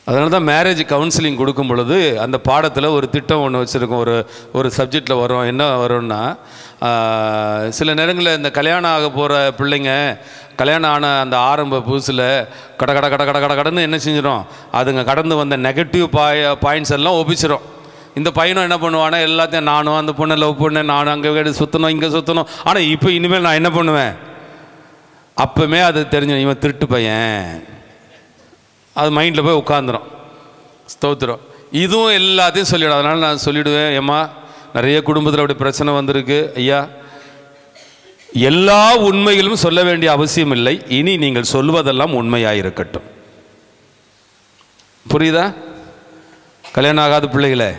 அதனால தான் மேரேஜ் கவுன்சிலிங் கொடுக்கும் பொழுது அந்த பாடத்தில் ஒரு திட்டம் ஒன்று வச்சுருக்கோம். ஒரு சப்ஜெக்டில் வரும். என்ன வரும்னா, சில நேரங்களில் இந்த கல்யாணம் ஆக போகிற பிள்ளைங்க கல்யாணம் ஆன அந்த ஆரம்ப புதுசில் கடன்னு என்ன செஞ்சிடும், அதுங்க கடந்து வந்த நெகட்டிவ் பாயிண்ட்ஸ் எல்லாம் ஒப்பிச்சிடும். இந்த பையனும் என்ன பண்ணுவானா, எல்லாத்தையும் நானும் அந்த பொண்ணை லவ் பண்ணேன், நானும் அங்கே சுற்றணும் இங்கே சுற்றணும். ஆனால் இப்போ இனிமேல் நான் என்ன பண்ணுவேன், அப்போவுமே அது தெரிஞ்சு இவன் திருட்டு பையன், அது மைண்டில் போய் உட்காந்துரும். ஸ்தோத்திரம். இதுவும் எல்லாத்தையும் சொல்லிவிடும். அதனால் நான் சொல்லிவிடுவேன், ஏம்மா நிறைய குடும்பத்தில் அப்படி பிரச்சனை வந்திருக்கு ஐயா, எல்லா உண்மைகளும் சொல்ல வேண்டிய அவசியம் இல்லை. இனி நீங்கள் சொல்வதெல்லாம் உண்மையாயிருக்கட்டும். புரியுதா? கல்யாணம் ஆகாத பிள்ளைகளே,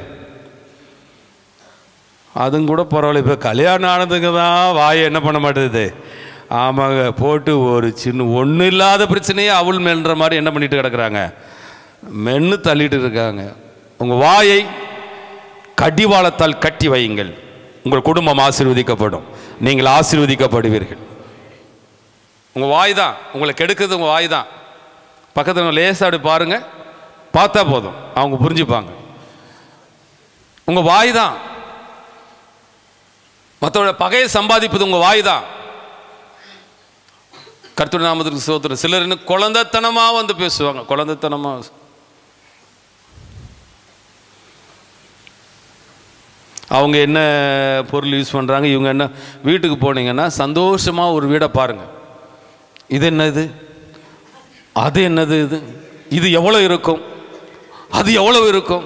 அதுவும் கூட பரவாயில்ல. இப்போ கல்யாணம் ஆனதுங்க தான் வாயை என்ன பண்ண மாட்டேது. ஆமாங்க, போட்டு ஒரு சின்ன ஒன்றும் இல்லாத பிரச்சனையே அவள் மெல்ற மாதிரி என்ன பண்ணிட்டு கிடக்குறாங்க, மென்று தள்ளிட்டு இருக்காங்க. உங்கள் வாயை கடிவாளத்தால் கட்டி வையுங்கள். உங்கள் குடும்பம் ஆசீர்வதிக்கப்படும், நீங்கள் ஆசீர்வதிக்கப்படுவீர்கள். உங்கள் வாய் தான் உங்களை கெடுக்கிறது. உங்கள் வாய் தான். பக்கத்தில் லேசாடு பாருங்க, பார்த்தா போதும், அவங்க புரிஞ்சுப்பாங்க. உங்கள் வாய் தான் மற்றவங்க பகையை சம்பாதிப்பது. உங்கள் வாய் தான். கர்த்தருடைய நாமத்துக்கு ஸ்தோத்திரம். சிலர் இன்னும் குழந்தைத்தனமாக வந்து பேசுவாங்க. குழந்தைத்தனமாக அவங்க என்ன பொருள் யூஸ் பண்ணுறாங்க, இவங்க என்ன. வீட்டுக்கு போனீங்கன்னா சந்தோஷமாக ஒரு வீடை பாருங்கள். இது என்னது, அது என்னது, இது எவ்வளோ இருக்கும், அது எவ்வளோ இருக்கும்.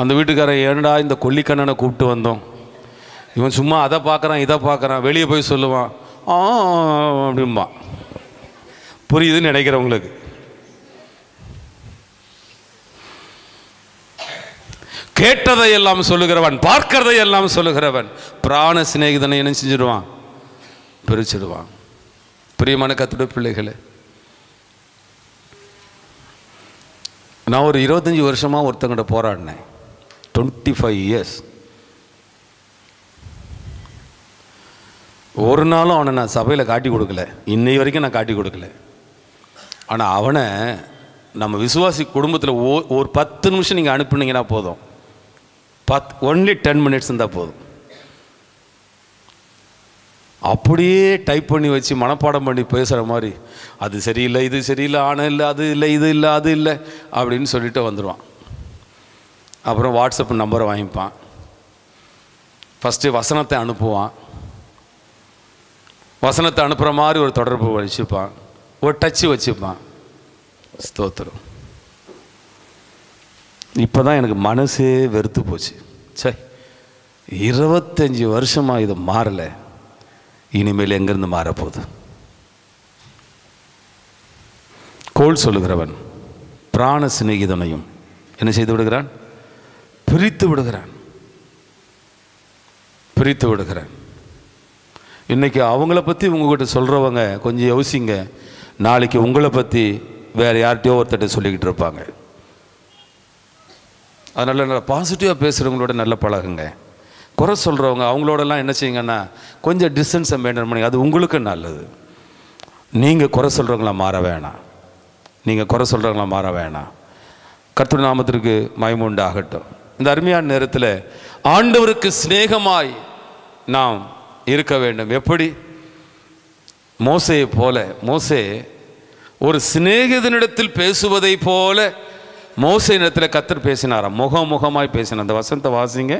அந்த வீட்டுக்காரன், ஏன்டா இந்த கொல்லிக்கண்ணனை கூப்பிட்டு வந்தோம், இவன் சும்மா அதை பார்க்குறான் இதை பார்க்குறான், வெளியே போய் சொல்லுவான் அப்படிம்பா. புரியுதுன்னு நினைக்கிறவங்களுக்கு. கேட்டதை எல்லாம் சொல்லுகிறவன், பார்க்கிறதை எல்லாம் சொல்லுகிறவன் பிராண சிநேகிதனை என்ன செஞ்சிடுவான், பிரிச்சிடுவான். பிரியமான கர்த்தருடைய பிள்ளைகளே, நான் ஒரு 25 வருஷமாக ஒருத்தங்கிட்ட போராடினேன். 25 இயர்ஸ். ஒரு நாளும் அவனை நான் சபையில் காட்டி கொடுக்கல. இன்னை வரைக்கும் நான் காட்டி கொடுக்கல. ஆனால் அவனை நம்ம விசுவாசி குடும்பத்தில் ஒரு 10 நிமிஷம் நீங்கள் அனுப்புனீங்கன்னா போதும். ஒன்லி 10 மினிட்ஸ் இருந்தால் போதும். அப்படியே டைப் பண்ணி வச்சு மனப்பாடம் பண்ணி பேசுகிற மாதிரி, அது சரியில்லை, இது சரியில்லை, ஆனால் இல்லை, அது இல்லை, இது இல்லை, அது இல்லை அப்படின்னு சொல்லிட்டு வந்துடுவான். அப்புறம் வாட்ஸ்அப் நம்பரை வாங்கிப்பான். ஃபஸ்ட்டு வசனத்தை அனுப்புவான். வசனத்தை அனுப்புகிற மாதிரி ஒரு தொடர்பு வச்சுப்பான், ஒரு டச்சு வச்சுப்பான். ஸ்தோத்திரம். இப்போ தான் எனக்கு மனசே வெறுத்து போச்சு. சரி, 25 வருஷமாக இது மாறலை, இனிமேல் எங்கேருந்து மாறப்போகுது. கோள் சொல்லுகிறவன் பிராண சிநேகிதனையும் என்ன செய்து விடுகிறான், பிரித்து விடுகிறான், பிரித்து விடுகிறான். இன்றைக்கி அவங்கள பற்றி உங்கள்கிட்ட சொல்கிறவங்க கொஞ்சம் யோசிங்க, நாளைக்கு உங்களை பற்றி வேறு யார்கிட்டையோ ஒருத்தட்ட சொல்லிக்கிட்டு இருப்பாங்க. அதனால் நல்லா பாசிட்டிவாக பேசுகிறவங்களோட நல்லா பழகுங்க. குறை சொல்கிறவங்க அவங்களோடலாம் என்ன செய்யுங்கன்னா கொஞ்சம் டிஸ்டன்ஸை மெயின்டைன் பண்ணி, அது உங்களுக்கு நல்லது. நீங்கள் குறை சொல்கிறவங்களா மாற வேணாம். நீங்கள் குறை சொல்கிறவங்களா மாற வேணாம். கர்த்தருடைய நாமத்திற்கு மகிமை உண்டாகட்டும். இந்த அருமையான நேரத்தில் ஆண்டவருக்கு சிநேகமாய் நாம் இருக்க வேண்டும். எப்படி? மோசேயை போல. மோசே ஒரு சிநேகிதனிடத்தில் பேசுவதை போல மோசே இடத்துல கர்த்தர் பேசினாராம். முகமுகமாய் பேசினார். அந்த வசனத்தை வாசிங்க.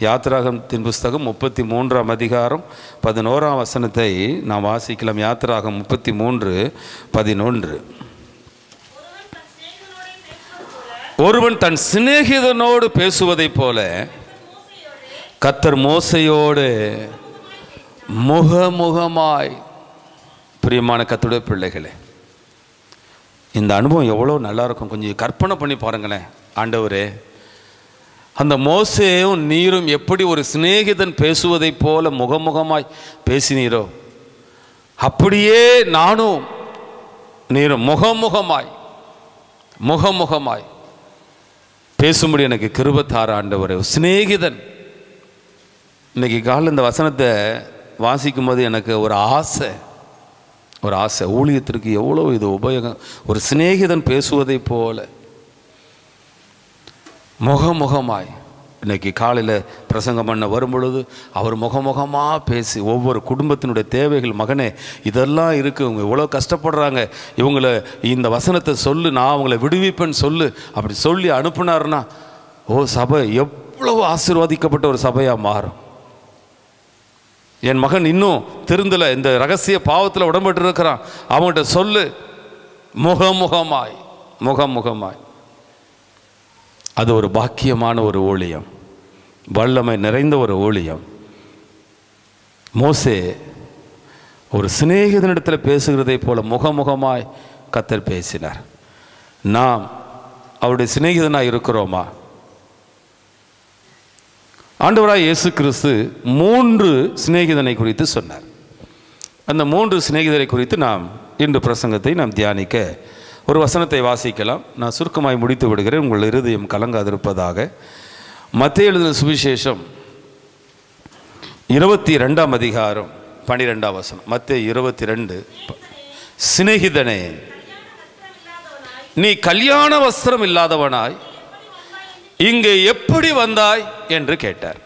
யாத்திராகமத்தின் புஸ்தகம் 33ஆம் அதிகாரம் 11ஆம் வசனத்தை நாம் வாசிக்கலாம். யாத்திராகம் 33:11. ஒருவன் தன் சிநேகிதனோடு பேசுவதை போல கர்த்தர் மோசையோடு முகமுகமாய். பிரியமான கர்த்தருடைய பிள்ளைகளே, இந்த அனுபவம் எவ்வளோ நல்லாயிருக்கும். கொஞ்சம் கற்பனை பண்ணி பாருங்களேன். ஆண்டவரே, அந்த மோசேயும் நீரும் எப்படி ஒரு சிநேகிதன் பேசுவதை போல முகமுகமாய் பேசினீரோ, அப்படியே நானும் நீரும் முகமுகமாய் முகமுகமாய் பேசும்படி எனக்கு கிருபை தார ஆண்டவரே. சிநேகிதன். இன்னைக்கு காலையில் இந்த வசனத்தை வாசிக்கும் போது எனக்கு ஒரு ஆசை, ஒரு ஆசை. ஊழியத்திற்கு எவ்வளோ இது உபயோகம். ஒரு சிநேகிதன் பேசுவதை போல முகமுகமாய். இன்றைக்கி காலையில் பிரசங்கம் பண்ண வரும்பொழுது அவர் முகமுகமாக பேசி ஒவ்வொரு குடும்பத்தினுடைய தேவைகள், மகனே இதெல்லாம் இருக்குது, இவங்க இவ்வளோ கஷ்டப்படுறாங்க, இவங்களை இந்த வசனத்தை சொல்லு, நான் அவங்கள விடுவிப்பேன்னு சொல்லு, அப்படி சொல்லி அனுப்புனாருன்னா சபை எவ்வளவு ஆசீர்வாதிக்கப்பட்ட ஒரு சபையாக மாறும். என் மகன் இன்னும் திருந்தலை, இந்த ரகசிய பாவத்தில் உடம்பட்டு இருக்கிறான், அவங்கள்ட்ட சொல்லு. முகமுகமாய் முகமுகமாய். அது ஒரு பாக்கியமான ஒரு ஊழியம். வல்லமை நிறைந்த ஒரு ஊழியம். மோசே ஒரு சிநேகிதனிடத்தில் பேசுகிறதை போல முகமுகமாய் கர்த்தர் பேசினார். நாம் அவருடைய சிநேகிதனாக இருக்கிறோமா? ஆண்டவராய் இயேசு கிறிஸ்து 3 சிநேகிதனை குறித்து சொன்னார். அந்த 3 சிநேகிதரை குறித்து நாம் இன்று பிரசங்கத்தை நாம் தியானிக்க ஒரு வசனத்தை வாசிக்கலாம். நான் சுருக்கமாய் முடித்து விடுகிறேன், உங்கள் இருதயம் கலங்காதிருப்பதாக. மத்தேயு எழுதின சுவிசேஷம் 22ஆம் அதிகாரம் 12ஆம் வசனம். மத்தேயு 22. சிநேகிதனே, நீ கல்யாண வஸ்திரம் இல்லாதவனாய் இங்கே எப்படி வந்தாய் என்று கேட்டார்.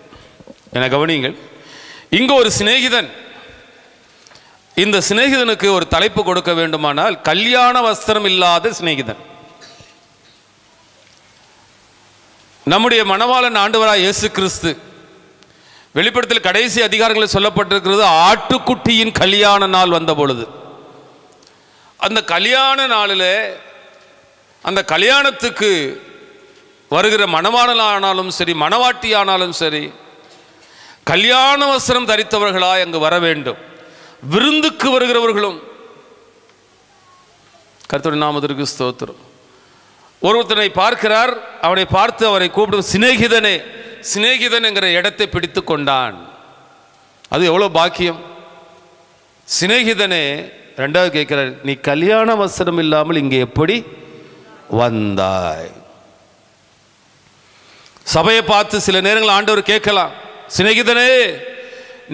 என கவனியுங்கள், இங்கு ஒரு சிநேகிதன். இந்த சிநேகிதனுக்கு ஒரு தலைப்பு கொடுக்க வேண்டுமானால் கல்யாண வஸ்திரம் இல்லாத சிநேகிதன். நம்முடைய மணவாளன் ஆண்டவராய் இயேசு கிறிஸ்து வெளிப்படுத்தல் கடைசி அதிகாரங்களில் சொல்லப்பட்டிருக்கிறது, ஆட்டுக்குட்டியின் கல்யாண நாள் வந்த பொழுது, அந்த கல்யாண நாளில் அந்த கல்யாணத்துக்கு வருகிற மணவாளனானாலும் சரி, மணவாட்டி ஆனாலும் சரி, கல்யாண வஸ்திரம் தரித்தவர்களாய் அங்கு வர வேண்டும். விருந்துக்கு வருகிறவர்களும். கர்த்தருடைய நாமத்திற்கு ஸ்தோத்திரம். ஒருத்தனை பார்க்கிறார், அவனை பார்த்து அவரை கூப்பிடும், சிநேகிதனே. சிநேகிதன் என்கிற இடத்தை பிடித்து கொண்டான். அது எவ்வளோ பாக்கியம். சிநேகிதனே. ரெண்டாவது கேட்கிறார், நீ கல்யாண வஸ்திரம் இல்லாமல் இங்கே எப்படி வந்தாய்? சபையை பார்த்து சில நேரங்கள் ஆண்டவர் கேட்கலாம், சிநேகிதனே,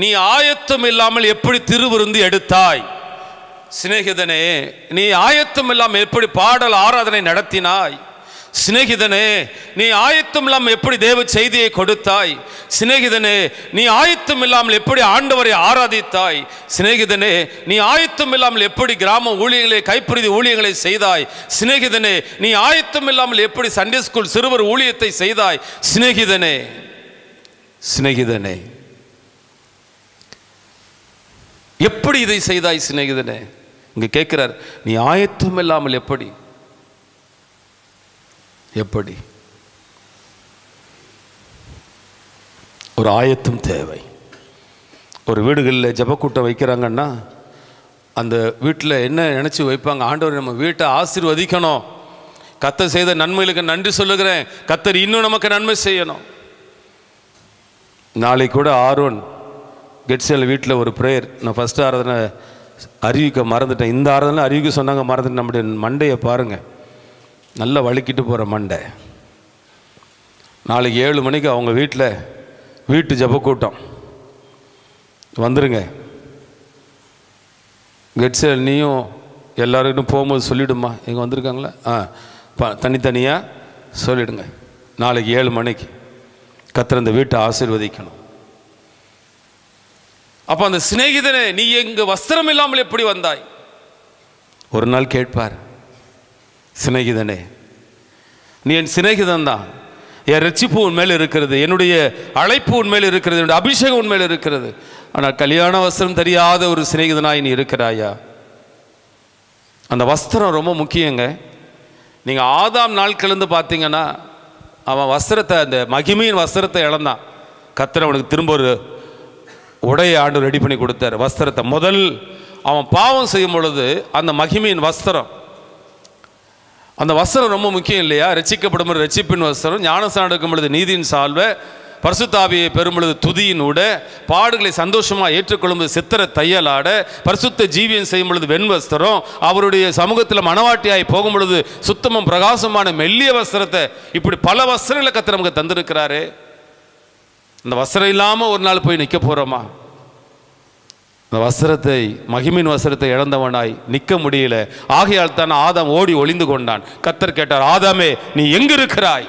நீ ஆயத்தம் இல்லாமல் எப்படி திருவிருந்து எடுத்தாய்? சிநேகிதனே, நீ ஆயத்தம் இல்லாமல் எப்படி பாடல் ஆராதனை நடத்தினாய்? சிநேகிதனே, நீ ஆயத்தம் இல்லாமல் எப்படி தேவ செய்தியை கொடுத்தாய்? சிநேகிதனே, நீ ஆயத்தம் இல்லாமல் எப்படி ஆண்டவரை ஆராதித்தாய்? சிநேகிதனே, நீ ஆயத்தம் இல்லாமல் எப்படி கிராம ஊழியர்களை, கைப்பிரதி ஊழியர்களை செய்தாய்? சிநேகிதனே, நீ ஆயத்தம் இல்லாமல் எப்படி சண்டே ஸ்கூல் சிறுவர் ஊழியத்தை செய்தாய்? சிநேகிதனே, சிநேகிதனே, எப்படி இதை செய்தாய்? சிநேகிதனே. இங்க கேட்கிறார், நீ ஆயத்தம் இல்லாமல் எப்படி? எப்படி? ஒரு ஆயத்தம் தேவை. ஒரு வீடுகளில் ஜெபக்கூட்டம் வைக்கிறாங்கன்னா அந்த வீட்டில் என்ன நினச்சி வைப்பாங்க? ஆண்டவர் நம்ம வீட்டை ஆசீர்வதிக்கணும், கர்த்தர் செய்த நன்மைகளுக்கு நன்றி சொல்லுகிறேன், கர்த்தர் இன்னும் நமக்கு நன்மை செய்யணும். நாளைக்கு கூட ஆரோன் கெட்ஸில் வீட்டில் ஒரு ப்ரேயர். நான் ஃபஸ்ட்டு ஆராதனை அறிவிக்க மறந்துட்டேன். இந்த ஆராதனை அறிவிக்க சொன்னாங்க, மறந்துட்டு. நம்முடைய மண்டையை பாருங்கள், நல்லா வலிக்கிட்டு போகிற மண்டை. நாளைக்கு 7 மணிக்கு அவங்க வீட்டில் வீட்டு ஜெபக்கூட்டம். வந்துடுங்க. கெட்ஸில் நீயும் எல்லாருக்கும் போகும்போது சொல்லிவிடுமா, எங்கே வந்திருக்காங்களா? தனித்தனியாக சொல்லிவிடுங்க. நாளைக்கு 7 மணிக்கு கர்த்தர் அந்த வீட்டை ஆசீர்வதிக்கணும். அப்போ அந்த சிநேகிதனே, நீ எங்க வஸ்திரம் இல்லாமல் எப்படி வந்தாய்? ஒரு நாள் கேட்பார், சிநேகிதனே, நீ என் சிநேகிதன் தான், என் ரட்சிப்பு உன்மேல் இருக்கிறது, என்னுடைய அழைப்பு உன்மேல் இருக்கிறது, என்னுடைய அபிஷேகம் உன்மேல் இருக்கிறது. ஆனால் கல்யாண வஸ்திரம் தெரியாத ஒரு சிநேகிதனாய் நீ இருக்கிறாயா? அந்த வஸ்திரம் ரொம்ப முக்கியங்க. நீங்கள் ஆதாம் நாட்களிலிருந்து பார்த்தீங்கன்னா அவன் வஸ்திரத்தை, அந்த மகிமையின் வஸ்திரத்தை இழந்தான். கர்த்தர் அவனுக்கு திரும்ப ஒரு உடையை ஆண்டு ரெடி பண்ணி கொடுத்தார், வஸ்திரத்தை. முதல் அவன் பாவம் செய்யும் பொழுது அந்த மகிமையின் வஸ்திரம், அந்த வஸ்திரம் ரொம்ப முக்கியம் இல்லையா? ரட்சிக்கப்படும் ரட்சிப்பின் வஸ்திரம், ஞானஸ்நானம் எடுக்கும் பொழுது நீதியின் சால்வை, பரிசுத்த ஆவியை பெறும் பொழுது துதியின் உடை, பாடுகளை சந்தோஷமாக ஏற்றுக்கொள்ளும் போது சித்திர தையலாட, பரிசுத்த ஜீவியம் செய்யும் பொழுது வெண் வஸ்திரம், அவருடைய சமூகத்தில் மணவாட்டியாய் போகும் பொழுது சுத்தமும் பிரகாசமான மெல்லிய வஸ்திரத்தை, இப்படி பல வஸ்திரங்களை கர்த்தர் நமக்கு தந்திருக்கிறாரு. அந்த வஸ்திரம் இல்லாமல் ஒரு நாள் போய் நிற்க போகிறோமா? அந்த வஸ்திரத்தை, மகிமின் வஸ்திரத்தை இழந்தவனாய் நிற்க முடியல. ஆகையால் தான் ஆதாம் ஓடி ஒளிந்து கொண்டான். கர்த்தர் கேட்டார், ஆதாமே, நீ எங்கு இருக்கிறாய்?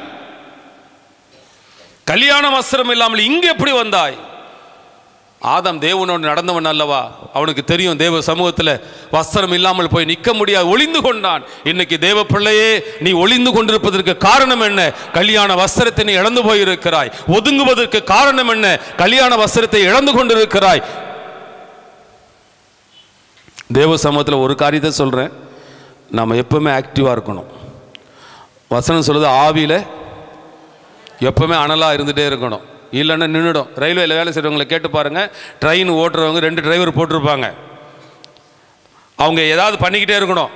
கல்யாண வஸ்திரம் இல்லாமல் இங்கு எப்படி வந்தாய்? ஆதாம் தேவனோடு நடந்தவன் அல்லவா, அவனுக்கு தெரியும் தேவ சமூகத்தில் வஸ்திரம் இல்லாமல் போய் நிற்க முடியாது, ஒளிந்து கொண்டான். இன்னைக்கு தேவ பிள்ளையே, நீ ஒளிந்து கொண்டிருப்பதற்கு காரணம் என்ன? கல்யாண வஸ்திரத்தை நீ இழந்து போயிருக்கிறாய். ஒதுங்குவதற்கு காரணம் என்ன? கல்யாண வஸ்திரத்தை இழந்து கொண்டிருக்கிறாய். தேவ சமூகத்தில் ஒரு காரியத்தை சொல்கிறேன், நம்ம எப்பவுமே ஆக்டிவாக இருக்கணும். வசனம் சொல்லுது, ஆவியில் எப்பவுமே அனலாக இருந்துகிட்டே இருக்கணும். இல்லைன்னா நின்றுடும். ரயில்வேல வேலை செய்கிறவங்களை கேட்டு பாருங்கள், ட்ரெயின் ஓட்டுறவங்க 2 டிரைவர் போட்டிருப்பாங்க. அவங்க ஏதாவது பண்ணிக்கிட்டே இருக்கணும்.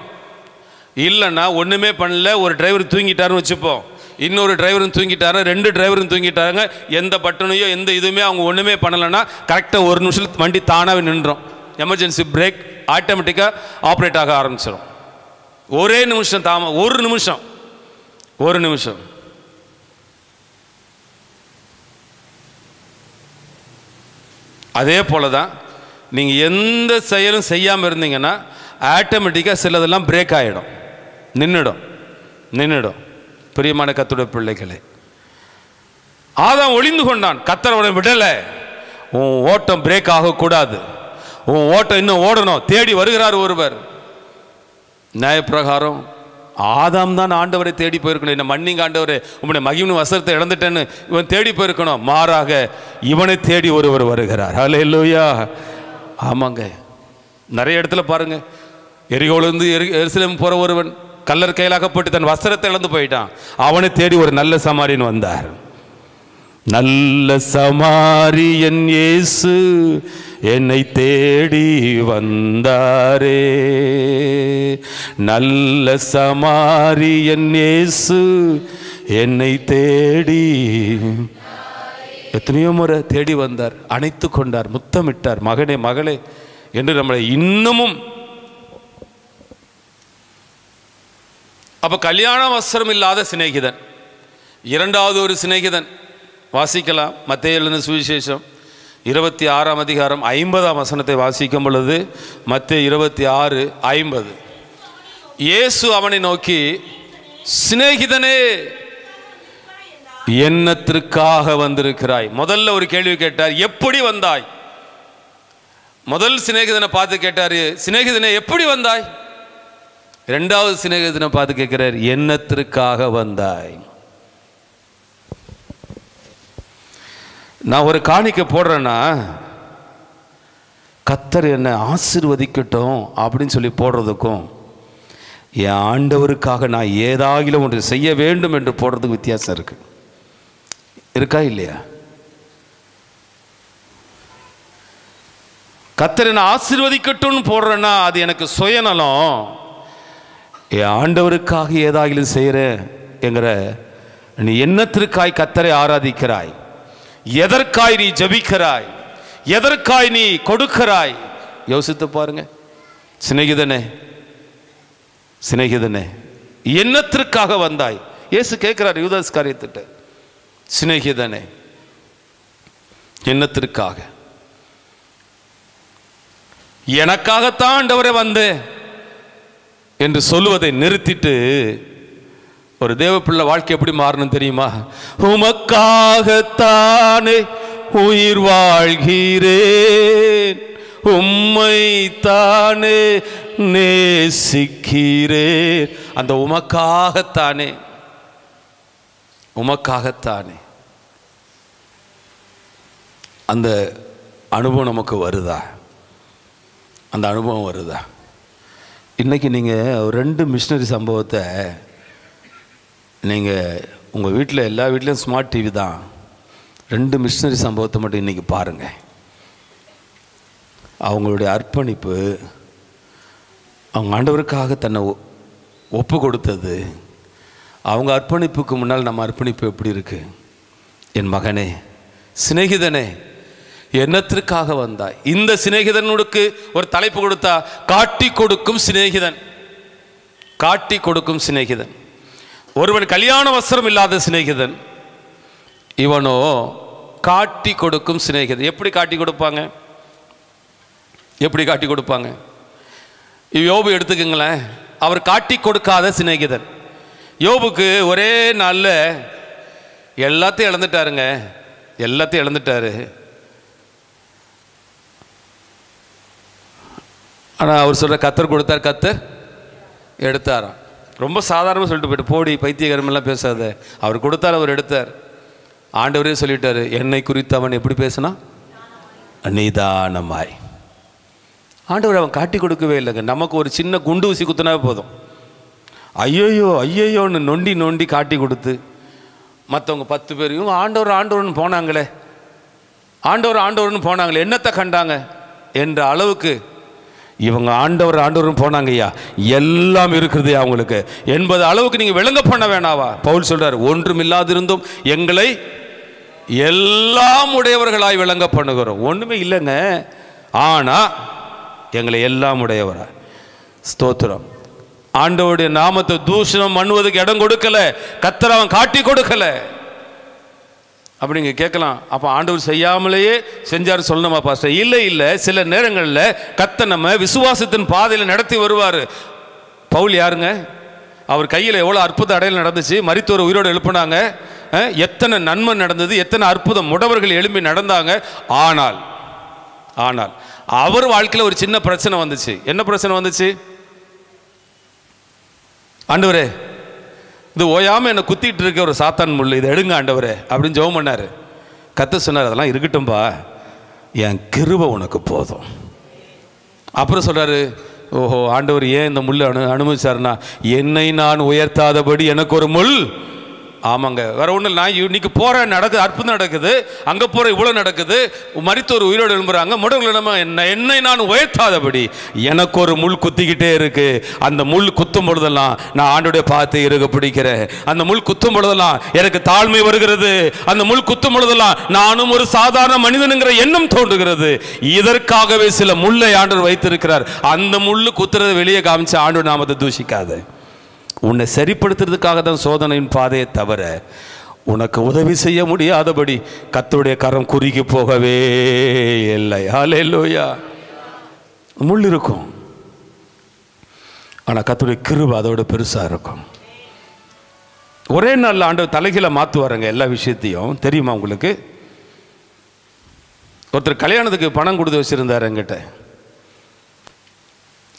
இல்லைன்னா ஒன்றுமே பண்ணல, ஒரு டிரைவர் தூங்கிட்டாருன்னு வச்சுப்போம், இன்னொரு டிரைவரும் தூங்கிட்டாரு, 2 டிரைவரும் தூங்கிட்டாருங்க. எந்த பட்டனையோ எந்த இதுவுமே அவங்க ஒன்றுமே பண்ணலைன்னா கரெக்டாக 1 நிமிஷம் வண்டி தானாகவே நின்றுடும். எமர்ஜென்சி பிரேக் ஆட்டோமேட்டிக்காக ஆப்ரேட் ஆக ஆரம்பிச்சிடும். ஒரே நிமிஷம் ஒரு நிமிஷம். அதே போல தான் நீங்கள் எந்த செயலும் செய்யாமல் இருந்தீங்கன்னா ஆட்டோமேட்டிக்காக சிலதெல்லாம் பிரேக் ஆகிடும், நின்றுடும். பிரியமான கர்த்தருடைய பிள்ளைகளே, ஆதாம் ஒளிந்து கொண்டான், கர்த்தர் அவனை விடலை. உன் ஓட்டம் பிரேக் ஆகக்கூடாது, உன் ஓட்டம் இன்னும் ஓடணும். தேடி வருகிறார் ஒருவர். நியாயப்பிரகாரம் ஆதாம் தான் ஆண்டவரை தேடி போயிருக்கணும். என்ன மன்னிங்க ஆண்டவரே, உங்களுடைய மகிமின் வசனத்தை இழந்துட்டேன்னு இவன் தேடி போயிருக்கணும். மாறாக இவனை தேடி ஒருவர் வருகிறார். ஹல்லேலூயா. ஆமாங்க, நிறைய இடத்துல பாருங்க, எரிகோலிருந்து எருசலேம் போற ஒருவன் கல்லர் கையிலாகப்பட்டு தன் வஸ்திரத்தை இழந்து போயிட்டான். அவனை தேடி ஒரு நல்ல சமாரியன் வந்தார். நல்ல சமாரியன் இயேசு என்னை தேடி வந்தாரே, நல்ல சமாரியன் இயேசு என்னை தேடி. எத்தனையோ முறை தேடி வந்தார், அணைத்து கொண்டார், முத்தமிட்டார், மகனே மகளே என்று நம்மளை இன்னமும். அப்ப கல்யாண வஸ்திரம் இல்லாத சிநேகிதன். இரண்டாவது ஒரு சிநேகிதன் வாசிக்கலாம். மத்தேயு எழுதின சுவிசேஷம் 26ஆம் அதிகாரம் 50ஆம் வசனத்தை வாசிக்கும் பொழுது, மத்தேயு 26:50, இயேசு அவனை நோக்கி, சிநேகிதனே என்னத்திற்காக வந்திருக்கிறாய்? முதல்ல ஒரு கேள்வி கேட்டார், எப்படி வந்தாய்? முதல் சிநேகிதனை பார்த்து கேட்டார், சிநேகிதனே எப்படி வந்தாய்? இரண்டாவது சிநேகிதனை பார்த்து கேட்கிறார், என்னத்திற்காக வந்தாய்? நான் ஒரு காணிக்க போடுறேன்னா கர்த்தர் என்னை ஆசீர்வதிக்கட்டும் அப்படின்னு சொல்லி போடுறதுக்கும், என் ஆண்டவருக்காக நான் ஏதாகிலும் ஒன்று செய்ய வேண்டும் என்று போடுறதுக்கு வித்தியாசம் இருக்கா இல்லையா? கர்த்தர் என்னை ஆசீர்வதிக்கட்டும்னு போடுறேன்னா அது எனக்கு சுயநலம். என் ஆண்டவருக்காக ஏதாகிலும் செய்கிறேன் என்கிற, நீ என்னத்திற்காய் கர்த்தரை ஆராதிக்கிறாய்? எதற்காய் நீ ஜெபிக்கிறாய்? எதற்காய் நீ கொடுக்கிறாய்? யோசித்து பாருங்க. சிநேகிதனே என்னத்திற்காக வந்தாய்? இயேசு கேட்கிறார் யூதாஸ் காரியத்திட்ட, சிநேகிதனே என்னத்திற்காக? எனக்காகத்தான் ஆண்டவரே வந்தேன் என்று சொல்லுவதை நிறுத்திட்டு, ஒரு தேவ பிள்ளை வாழ்க்கை எப்படி மாறணும் தெரியுமா? உமக்காகத்தானே உயிர் வாழ்கிறேன், உம்மை தானே நேசிக்கிறேன். அந்த உமக்காகத்தானே அந்த அனுபவம் நமக்கு வருதா? அந்த அனுபவம் வருதா? இன்னைக்கு நீங்கள் 2 மிஷினரி சம்பவத்தை நீங்கள் உங்கள் வீட்டில், எல்லா வீட்லேயும் ஸ்மார்ட் டிவி தான், 2 மிஷினரி சம்பவத்தை மட்டும் இன்றைக்கி பாருங்கள். அவங்களுடைய அர்ப்பணிப்பு, அவங்க ஆண்டவருக்காக தன்னை ஒப்பு கொடுத்தது, அவங்க அர்ப்பணிப்புக்கு முன்னால் நம்ம அர்ப்பணிப்பு எப்படி இருக்கு? என் மகனே, சிநேகிதனே என்னத்திற்காக வந்தாய்? இந்த சிநேகிதனுக்கு ஒரு தலைப்பு கொடுத்தா, காட்டி கொடுக்கும் சிநேகிதன். ஒருவன் கல்யாண வஸ்திரம் இல்லாத சிநேகிதன், இவனோ காட்டி கொடுக்கும் சிநேகிதன். எப்படி காட்டி கொடுப்பாங்க? யோபு எடுத்துக்கங்களேன். அவர் காட்டி கொடுக்காத சிநேகிதன். யோபுக்கு ஒரே நாளில் எல்லாத்தையும் இழந்துட்டாரு. ஆனால் அவர் சொல்கிற, கர்த்தர் கொடுத்தார், கர்த்தர் எடுத்தாராம். ரொம்ப சாதாரணமாக சொல்லிட்டு போயிட்டு, போடி பைத்தியகரமெல்லாம் பேசாத, அவர் கொடுத்தார், அவர் எடுத்தார். ஆண்டவரே சொல்லிட்டாரு, என்னை குறித்து அவன் எப்படி பேசினா? நிதானமாய். ஆண்டவர் அவன் காட்டி கொடுக்கவே இல்லைங்க. நமக்கு ஒரு சின்ன குண்டு ஊசி குத்துனா போதும், ஐயோன்னு நொண்டி காட்டி கொடுத்து, மற்றவங்க 10 பேர் இவங்க ஆண்டவர்னு போனாங்களே ஆண்டவர் ஆண்டவர்னு போனாங்களே, என்னத்தை கண்டாங்க என்ற அளவுக்கு இவங்க ஆண்டவர் ஆண்டவர்னு போனாங்க ஐயா, எல்லாம் இருக்குது அவங்களுக்கு என்பது அளவுக்கு நீங்கள் விளங்க பண்ண வேணாவா? பவுல் சொல்றார், ஒன்றுமில்லாதிருந்தும் எங்களை எல்லாம் உடையவர்களாய் விளங்க பண்ணுகிறோம். ஒன்றுமே இல்லைங்க, ஆனால் எங்களை எல்லாம் உடையவரா. ஸ்தோத்திரம். ஆண்டவருடைய நாமத்தை தூஷணம் பண்ணுவதுக்கு இடம் கொடுக்கல, கர்த்தர் அவன் காட்டி கொடுக்கல. அப்படி நீங்கள் கேட்கலாம், அப்போ ஆண்டவர் செய்யாமலேயே செஞ்சார் சொல்லணுமா பாஸ்டர்? இல்லை இல்லை, சில நேரங்களில் கர்த்தர் நம்ம விசுவாசத்தின் பாதையில் நடத்தி வருவார். பவுல் யாருங்க? அவர் கையில் எவ்வளோ அற்புத அடையாளம் நடந்துச்சு, மரித்தோர் உயிரோடு எழுப்பினாங்க, எத்தனை நன்மை நடந்தது, எத்தனை அற்புதம், முடவர்கள் எழும்பி நடந்தாங்க. ஆனால் ஆனால் அவர் வாழ்க்கையில் ஒரு சின்ன பிரச்சனை வந்துச்சு. என்ன பிரச்சனை வந்துச்சு? ஆண்டவரே, இது ஓயாமல் என்னை குத்திட்டு இருக்க ஒரு சாத்தான் முள், இதை எடுங்க ஆண்டவரே அப்படின்னு ஜெபம் பண்ணார். கர்த்தர் சொன்னார், அதெல்லாம் இருக்கட்டும்பா, என் கிருபை உனக்கு போதும். அப்புறம் சொல்கிறாரு, ஓஹோ ஆண்டவர் ஏன் இந்த முள் அனுமதிச்சாருன்னா, என்னை நான் உயர்த்தாதபடி எனக்கு ஒரு முள். ஆமாங்க, வேற ஒன்றும் இல்லை, நான் இன்னைக்கு போகிறேன், நடக்குது, அற்புதம் நடக்குது, அங்கே போகிற இவ்வளோ நடக்குது, மரித்தோர் உயிரோடு எழும்புறாங்க, முடவர்கள் நம்ம என்னை நான் உயர்த்தாதபடி எனக்கு ஒரு முள் குத்திக்கிட்டே இருக்கு. அந்த முள் குத்தும் பொழுதெல்லாம் நான் ஆண்டோடைய பார்த்து இருக்க பிடிக்கிறேன். அந்த முள் குத்தும் பொழுதெல்லாம் எனக்கு தாழ்மை வருகிறது. அந்த முள் குத்தும் பொழுதெல்லாம் நானும் ஒரு சாதாரண மனிதனுங்கிற எண்ணம் தோன்றுகிறது. இதற்காகவே சில முள்ளை ஆண்டவர் வைத்திருக்கிறார். அந்த முள்ளு குத்துறதை வெளியே காமிச்சு ஆண்டோட நாமத்தை தூஷிக்காது. உன்னை சரிப்படுத்துறதுக்காக தான் சோதனையின் பாதையை தவிர உனக்கு உதவி செய்ய முடியாதபடி கர்த்தருடைய கரம் குறுகி போகவே இல்லை. ஹல்லேலூயா. முள் இருக்கும், ஆனால் கர்த்தருடைய கிருபை அதோட பெருசாக இருக்கும். ஒரே நாளில் ஆண்டவர் தலைகீழ மாற்றுவாருங்க எல்லா விஷயத்தையும். தெரியுமா உங்களுக்கு? ஒருத்தர் கல்யாணத்துக்கு பணம் கொடுத்து வச்சுருந்தார் என்கிட்ட.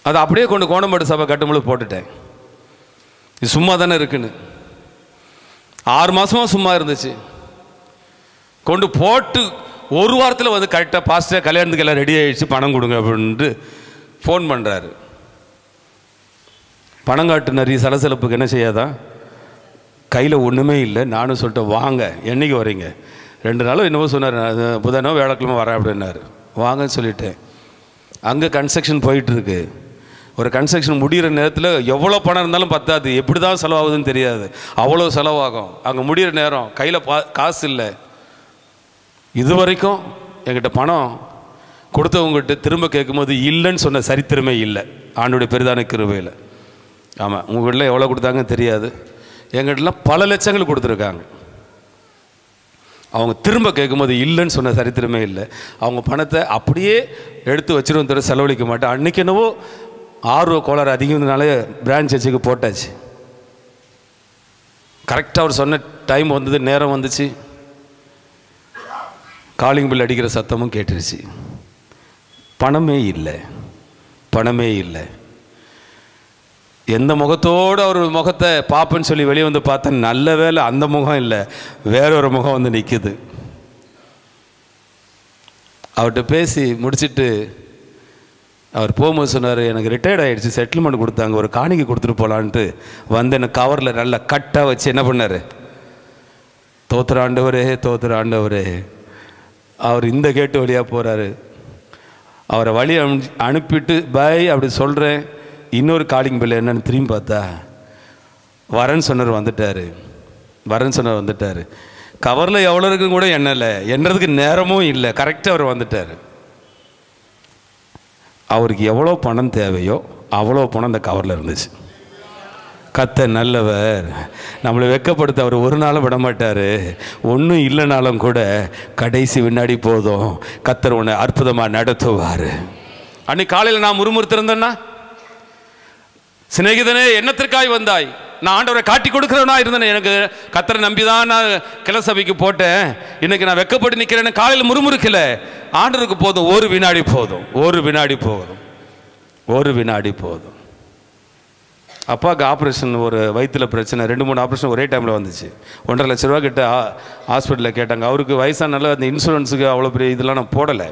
அதை அப்படியே கொண்டு கோணம்பாடு சபை கட்டும்பொழுது போட்டுட்டேன். இது சும்மா தானே இருக்குன்னு 6 மாதமாக சும்மா இருந்துச்சு. கொண்டு போட்டு ஒரு வாரத்தில் வந்து கரெக்டாக பாஸ்டர் கல்யாணத்துக்கு எல்லாம் ரெடி ஆகிடுச்சு, பணம் கொடுங்க அப்படின்ட்டு ஃபோன் பண்ணுறாரு. பணம் காட்டு நிறைய சலசலப்புக்கு என்ன செய்யாதான், கையில் ஒன்றுமே இல்லை. நானும் சொல்லிட்டேன், வாங்க என்றைக்கு வரீங்க? 2 நாளும் என்னவோ சொன்னார், புதனோ வேலைக்கிழமை வரேன் அப்படின்னாரு. வாங்கன்னு சொல்லிட்டேன். அங்கே கன்ஸ்ட்ரக்ஷன் போயிட்டுருக்கு. ஒரு கன்ஸ்ட்ரக்ஷன் முடிகிற நேரத்தில் எவ்வளோ பணம் இருந்தாலும் பத்தாது, எப்படி தான் செலவாகுதுன்னு தெரியாது, அவ்வளோ செலவாகும். அங்கே முடிகிற நேரம் கையில் காசு இல்லை. இது வரைக்கும் என்கிட்ட பணம் கொடுத்தவங்ககிட்ட திரும்ப கேட்கும்போது இல்லைன்னு சொன்ன சரித்திரமே இல்லை. ஆண்டோடைய பெரிதான கிருபையில். ஆமாம், உங்கள் வீட்டில் எவ்வளோ கொடுத்தாங்கன்னு தெரியாது, எங்கிட்டலாம் பல லட்சங்கள் கொடுத்துருக்காங்க. அவங்க திரும்ப கேட்கும்போது இல்லைன்னு சொன்ன சரித்திரமே இல்லை. அவங்க பணத்தை அப்படியே எடுத்து வச்சிருவோம், தவிர செலவழிக்க மாட்டேன். அன்றைக்கி என்னவோ ஆர்வ கோளாறு அதிகம்னால பிரான்ச் சர்ச்சுக்கு போட்டாச்சு. கரெக்டாக அவர் சொன்ன டைம் வந்தது, நேரம் வந்துச்சு. காலிங் பில் அடிக்கிற சத்தமும் கேட்டுருச்சு. பணமே இல்லை, பணமே இல்லை. எந்த முகத்தோடு அவர் முகத்தை பார்ப்பேன்னு சொல்லி வெளியே வந்து பார்த்தேன். நல்ல வேலை அந்த முகம் இல்லை, வேறொரு முகம் வந்து நிற்குது. அவர்கிட்ட பேசி முடிச்சுட்டு அவர் போகும்போது சொன்னார், எனக்கு ரிட்டையர்ட் ஆகிடுச்சு, செட்டில்மெண்ட் கொடுத்தாங்க, ஒரு காணிக்கை கொடுத்துட்டு போகலான்ட்டு வந்து எனக்கு கவரில் நல்லா கட்டாக வச்சு என்ன பண்ணார், தோத்துற ஆண்டவரே, தோத்துற ஆண்டவரே. அவர் இந்த கேட்டு வழியாக போகிறாரு. அவரை வழி அனுப்பிட்டு பாய் அப்படி சொல்கிறேன். இன்னொரு காலிங் பில் என்னன்னு திரும்பி பார்த்தா வரேன்னு சொன்னார், வந்துட்டார். வரேன்னு சொன்னார், வந்துட்டார். கவரில் எவ்வளோ இருக்குன்னு கூட எண்ணலை, எண்ணறதுக்கு நேரமும் இல்லை. கரெக்டாக அவர் வந்துட்டார். அவருக்கு எவ்வளோ பணம் தேவையோ அவ்வளோ பணம் அந்த கவரில் இருந்துச்சு. கர்த்தர் நல்லவர், நம்மளை வெட்கப்படுத்த அவர் ஒரு நாளும் விட மாட்டார். ஒன்றும் இல்லைனாலும் கூட கடைசி வினாடி போதும் கர்த்தர் உன்னை அற்புதமாக நடத்துவார். அன்னைக்கு காலையில் நான் முறுமுறுத்திருந்தேன்னா, சிநேகிதனே என்னத்திற்காய் வந்தாய், நான் ஆண்டவரை காட்டி கொடுக்குறவனா இருந்தேன், எனக்கு கர்த்தரை நம்பி தான் நான் கிளசபைக்கு போட்டேன், இன்னைக்கு நான் வெக்கப்பட்டு நிற்கிறேன்னு காலையில் முறுமுறுக்கல. ஆண்டவருக்கு போதும், ஒரு வினாடி போதும், ஒரு வினாடி போதும், ஒரு வினாடி போதும். அப்பாவுக்கு ஆப்ரேஷன், ஒரு வயிற்றில் பிரச்சனை, 2-3 ஆப்ரேஷன் ஒரே டைமில் வந்துச்சு. 1.5 லட்ச ரூபா கிட்ட ஹாஸ்பிட்டலில் கேட்டாங்க. அவருக்கு வயசானால அந்த இன்சூரன்ஸுக்கு அவ்வளோ பெரிய இதெல்லாம் நான் போடலை.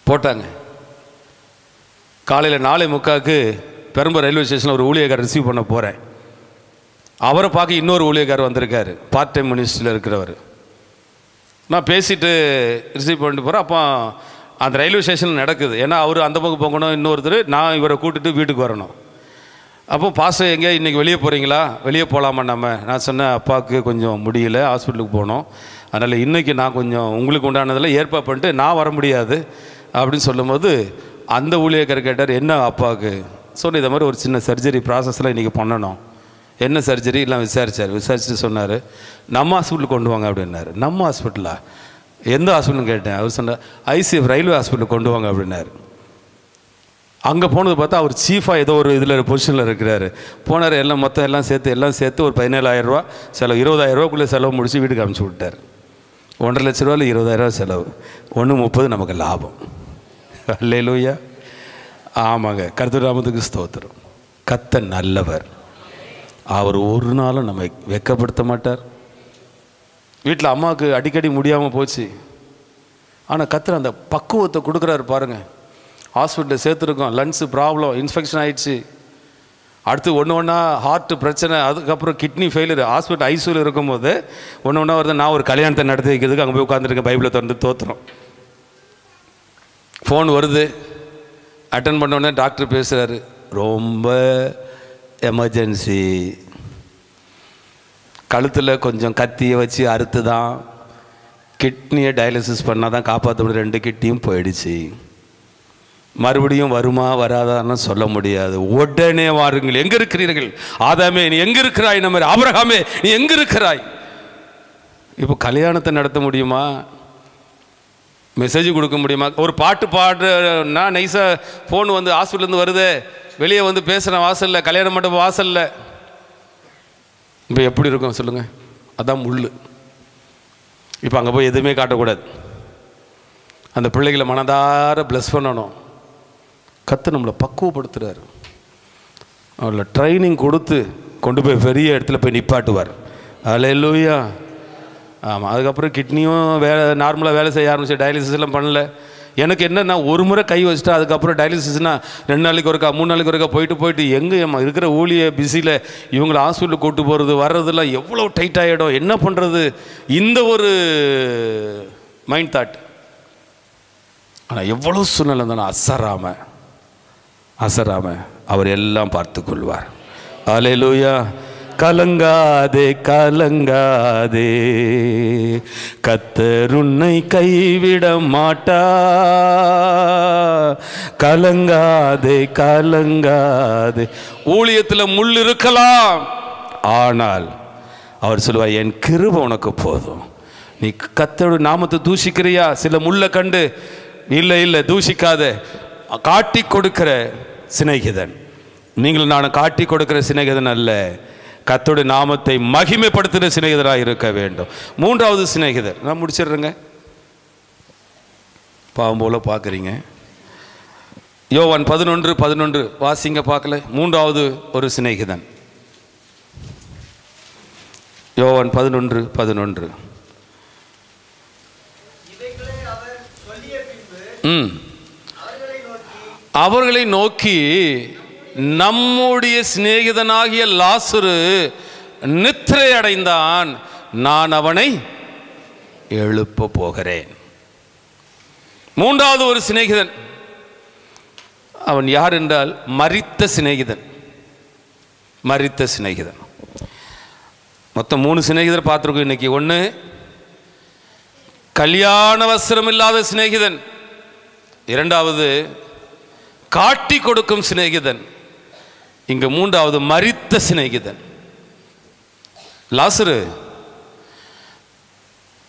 போட்டாங்க. காலையில் 4:45 பெரம்பூர் ரயில்வே ஸ்டேஷனில் ஒரு ஊழியக்காரர் ரிசீவ் பண்ண போகிறேன். அவரை பார்க்க இன்னொரு ஊழியக்காரர் வந்திருக்காரு, பார்ட் டைம் மினிஸ்ட்ரியில் இருக்கிறவர். நான் பேசிட்டு ரிசீவ் பண்ணிட்டு போகிறேன். அப்போ அந்த ரயில்வே ஸ்டேஷன் நடக்குது. ஏன்னா அவர் அந்த பக்கம் போகணும், இன்னொருத்தர் நான் இவரை கூட்டிட்டு வீட்டுக்கு வரணும். அப்போ பாஸ்டர் எங்கே இன்றைக்கி வெளியே போகிறீங்களா, வெளியே போகலாமா நம்ம? நான் சொன்னேன், அப்பாவுக்கு கொஞ்சம் முடியல, ஹாஸ்பிட்டலுக்கு போனோம், அதனால் இன்றைக்கி நான் கொஞ்சம் உங்களுக்கு உண்டானதெல்லாம் ஏற்பாடு பண்ணிட்டு நான் வர முடியாது அப்படின்னு சொல்லும்போது அந்த ஊழியக்காரர் கேட்டார், என்ன அப்பாவுக்கு? சொன்ன இதை மாதிரி ஒரு சின்ன சர்ஜரி ப்ராசஸ்லாம் இன்றைக்கி பண்ணணும். என்ன சர்ஜரி எல்லாம் விசாரிச்சுட்டு சொன்னார், நம்ம ஹாஸ்பிட்டலுக்கு கொண்டு வாங்க அப்படின்னாரு. நம்ம ஹாஸ்பிட்டலா? எந்த ஹாஸ்பிட்டல்னு கேட்டேன். அவர் சொன்னார், ஐசிஎஃப் ரயில்வே ஹாஸ்பிட்டலுக்கு கொண்டு வாங்க அப்படின்னாரு. அங்கே போனது பார்த்தா அவர் சீஃபாக ஏதோ ஒரு இதில் பொசிஷனில் இருக்கிறாரு. போனார், எல்லாம் மொத்தம் எல்லாம் சேர்த்து ஒரு 17,000 ரூபா செலவு, 20,000 ரூபாக்குள்ளே செலவு முடித்து வீட்டுக்கு அனுப்பிச்சி விட்டார். 1.5 லட்ச ரூபாயில் 20,000 ரூபா செலவு, 1.30 நமக்கு லாபம். அல்லேலூயா. ஆமாங்க, கர்த்தர் நாமத்துக்கு ஸ்தோத்திரம். கர்த்தர் நல்லவர், அவர் ஒரு நாளும் நம்மை வெட்கப்படுத்த மாட்டார். வீட்டில் அம்மாவுக்கு அடிக்கடி முடியாமல் போச்சு, ஆனால் கர்த்தர் அந்த பக்குவத்தை கொடுக்குறாரு பாருங்கள். ஹாஸ்பிட்டலில் சேர்த்துருக்கோம், லங்ஸு ப்ராப்ளம், இன்ஃபெக்ஷன் ஆகிடுச்சு, அடுத்து ஒன்றா ஹார்ட்டு பிரச்சனை, அதுக்கப்புறம் கிட்னி ஃபெயிலியர், ஹாஸ்பிட்டல் ஐசியூவில் இருக்கும்போது ஒன்றா வருது. நான் ஒரு கல்யாணத்தை நடத்தி வைக்கிறதுக்கு அங்கே போய் உட்காந்துருக்கேன், பைபிளை திறந்து தோற்றுறோம். ஃபோன் வருது, அட்டன் பண்ணோடனே டாக்டர் பேசுகிறாரு, ரொம்ப எமர்ஜென்சி, கழுத்தில் கொஞ்சம் கத்தியை வச்சு அறுத்து தான் கிட்னியை டயாலிசிஸ் பண்ணால் தான் காப்பாற்ற முடியும், 2 கிட்னியும் போயிடுச்சு, மறுபடியும் வருமா வராதான்னு சொல்ல முடியாது, உடனே வாருங்கள், எங்கே இருக்கிறீர்கள்? ஆதாமே நீ எங்கே இருக்கிறாய்? நம்ம ஆபிரகாமே நீ எங்கே இருக்கிறாய்? இப்போ கல்யாணத்தை நடத்த முடியுமா? மெசேஜ் கொடுக்க முடியுமா? ஒரு பாட்டு பாடுறேன்னா நைஸாக ஃபோன் வந்து ஹாஸ்பிட்டலேருந்து வருது, வெளியே வந்து பேசுகிறேன் வாசலில், கல்யாண மண்டபம் வாசலில். இப்போ எப்படி இருக்கும் சொல்லுங்கள்? அதான் முள். இப்போ அங்கே போய் எதுவுமே காட்டக்கூடாது, அந்த பிள்ளைகளை மனதார ப்ளஸ் பண்ணணும். கர்த்தர் நம்மளை பக்குவப்படுத்துகிறார், அவளை ட்ரைனிங் கொடுத்து கொண்டு போய் பெரிய இடத்துல போய் நிப்பாட்டுவார். அல்லேலூயா. ஆமாம், அதுக்கப்புறம் கிட்னியும் நார்மலாக வேலை செய்ய ஆரம்பிச்சு, டயாலிசிஸ் எல்லாம் பண்ணல. எனக்கு என்னன்னா, ஒரு முறை கை வச்சுட்டா அதுக்கப்புறம் டயாலிசிஸ்னால் 2 நாளைக்கு ஒருக்கா 3 நாளைக்கு ஒருக்கா போயிட்டு எங்கே இருக்கிற ஊழிய பிஸியில் இவங்களை ஹாஸ்பிட்டலுக்கு கூட்டு போகிறது வர்றதுலாம் எவ்வளோ டைட் ஆகிடும், என்ன பண்ணுறது, இந்த ஒரு மைண்ட் தாட். ஆனால் எவ்வளோ சூழ்நிலை இருந்தாலும் அசராம அவர் எல்லாம் பார்த்து கொள்வார். அல்லேலூயா. கலங்காதே கர்த்தர் உன்னை கைவிட மாட்டார். கலங்காதே. ஊழியத்தில் முள் இருக்கலாம், ஆனால் அவர் சொல்லுவார், என் கிருபை உனக்கு போதும். நீ கர்த்தருடைய நாமத்தை தூஷிக்கிறியா? சில முள்ளை கண்டு இல்லை தூஷிக்காத, காட்டி கொடுக்கிற சிநேகிதன். நீங்கள் நான் காட்டி கொடுக்கிற சிநேகிதன் அல்ல, கர்த்தருடைய நாமத்தை மகிமைப்படுத்துகிற சிநேகிதராக இருக்க வேண்டும். 3வது சிநேகிதர், நான் முடிச்சிடுறேங்க, பாவம் போல பார்க்குறீங்க. யோவான் 11:11 வாசிங்க பார்க்கல. 3வது ஒரு சிநேகிதன், யோவான் 11:11. அவர்களை நோக்கி, நம்முடைய சிநேகிதனாகிய லாசரு நித்திரை அடைந்தான், நான் அவனை எழுப்ப போகிறேன். 3வது ஒரு சிநேகிதன், அவன் யார் என்றால் மரித்த சிநேகிதன். மொத்தம் 3 சிநேகிதர் பார்த்துருக்கோம் இன்னைக்கு. 1 கல்யாண வஸ்திரம் இல்லாத சிநேகிதன், 2வது காட்டி கொடுக்கும் சிநேகிதன், இங்க 3வது மரித்த சிநேகிதன். லாசரு,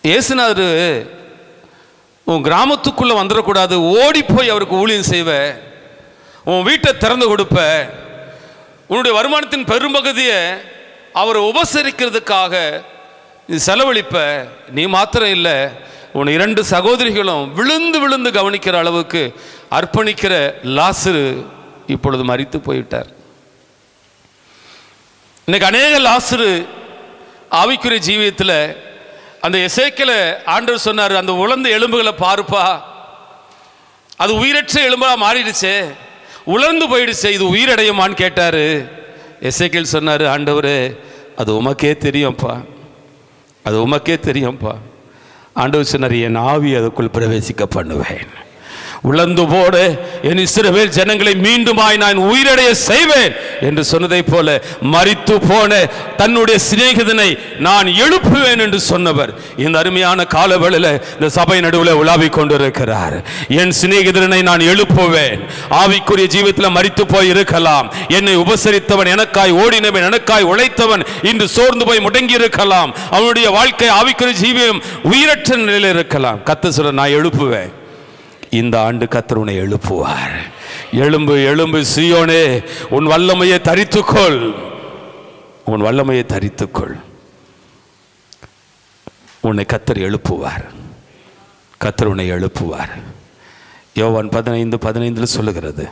இயேசுநாதர் உன் கிராமத்துக்குள்ள வந்துடக்கூடாது, ஓடி போய் அவருக்கு ஊழியம் செய்வ, உன் வீட்டை திறந்து கொடுப்ப, உன்னுடைய வருமானத்தின் பெரும்பகுதியை அவரை உபசரிக்கிறதுக்காக செலவழிப்ப. நீ மாத்திரம் இல்லை, உன் 2 சகோதரிகளும் விழுந்து கவனிக்கிற அளவுக்கு அர்ப்பணிக்கிற லாசரு இப்பொழுது மரித்து போயிட்டார். இன்னைக்கு அநேக லாசரு ஆவிக்குரிய ஜீவியத்தில், அந்த எசேக்கியேல ஆண்டவர் சொன்னார், அந்த உலர்ந்த எலும்புகளை பாருப்பா, அது உயிரற்ற எலும்பா மாறிடுச்சே, உலர்ந்து போயிடுச்சே, இது உயிரடையுமான்னு கேட்டாரு. எசேக்கியேல் சொன்னார், ஆண்டவரே அது உமக்கே தெரியும்ப்பா, ஆண்டவர் சொன்னார், என் ஆவி அதுக்குள் பிரவேசிக்க பண்ணுவேன். உழந்து போட என் இஸ்ரவேல் ஜனங்களை மீண்டுமாய் நான் உயிரடைய செய்வேன் என்று சொன்னதை போல மரித்து போன தன்னுடைய சிநேகிதனை நான் எழுப்புவேன் என்று சொன்னவர் இந்த அருமையான காலவெளியில் இந்த சபை நடுவில் உலாவிக் கொண்டிருக்கிறார். என் சிநேகிதனை நான் எழுப்புவேன். ஆவிக்குரிய ஜீவிதத்தில் மரித்து போய் இருக்கலாம். என்னை உபசரித்தவன், எனக்காய் ஓடினவன், எனக்காய் உழைத்தவன் இன்று சோர்ந்து போய் முடங்கி இருக்கலாம். அவனுடைய வாழ்க்கை ஆவிக்குரிய ஜீவியம் உயிரற்ற நிலையில் இருக்கலாம். கர்த்தர் சொல்ல, நான் எழுப்புவேன். இந்த ஆண்டு கர்த்தர் உன்னை எழுப்புவார். எழும்பு எழும்பு சீயோனே, உன் வல்லமையை தரித்துக்கொள், உன் வல்லமையை தரித்துக்கொள். உன்னை கர்த்தர் எழுப்புவார். கர்த்தர் உன்னை எழுப்புவார். யோவான் 15:15 சொல்லுகிறது,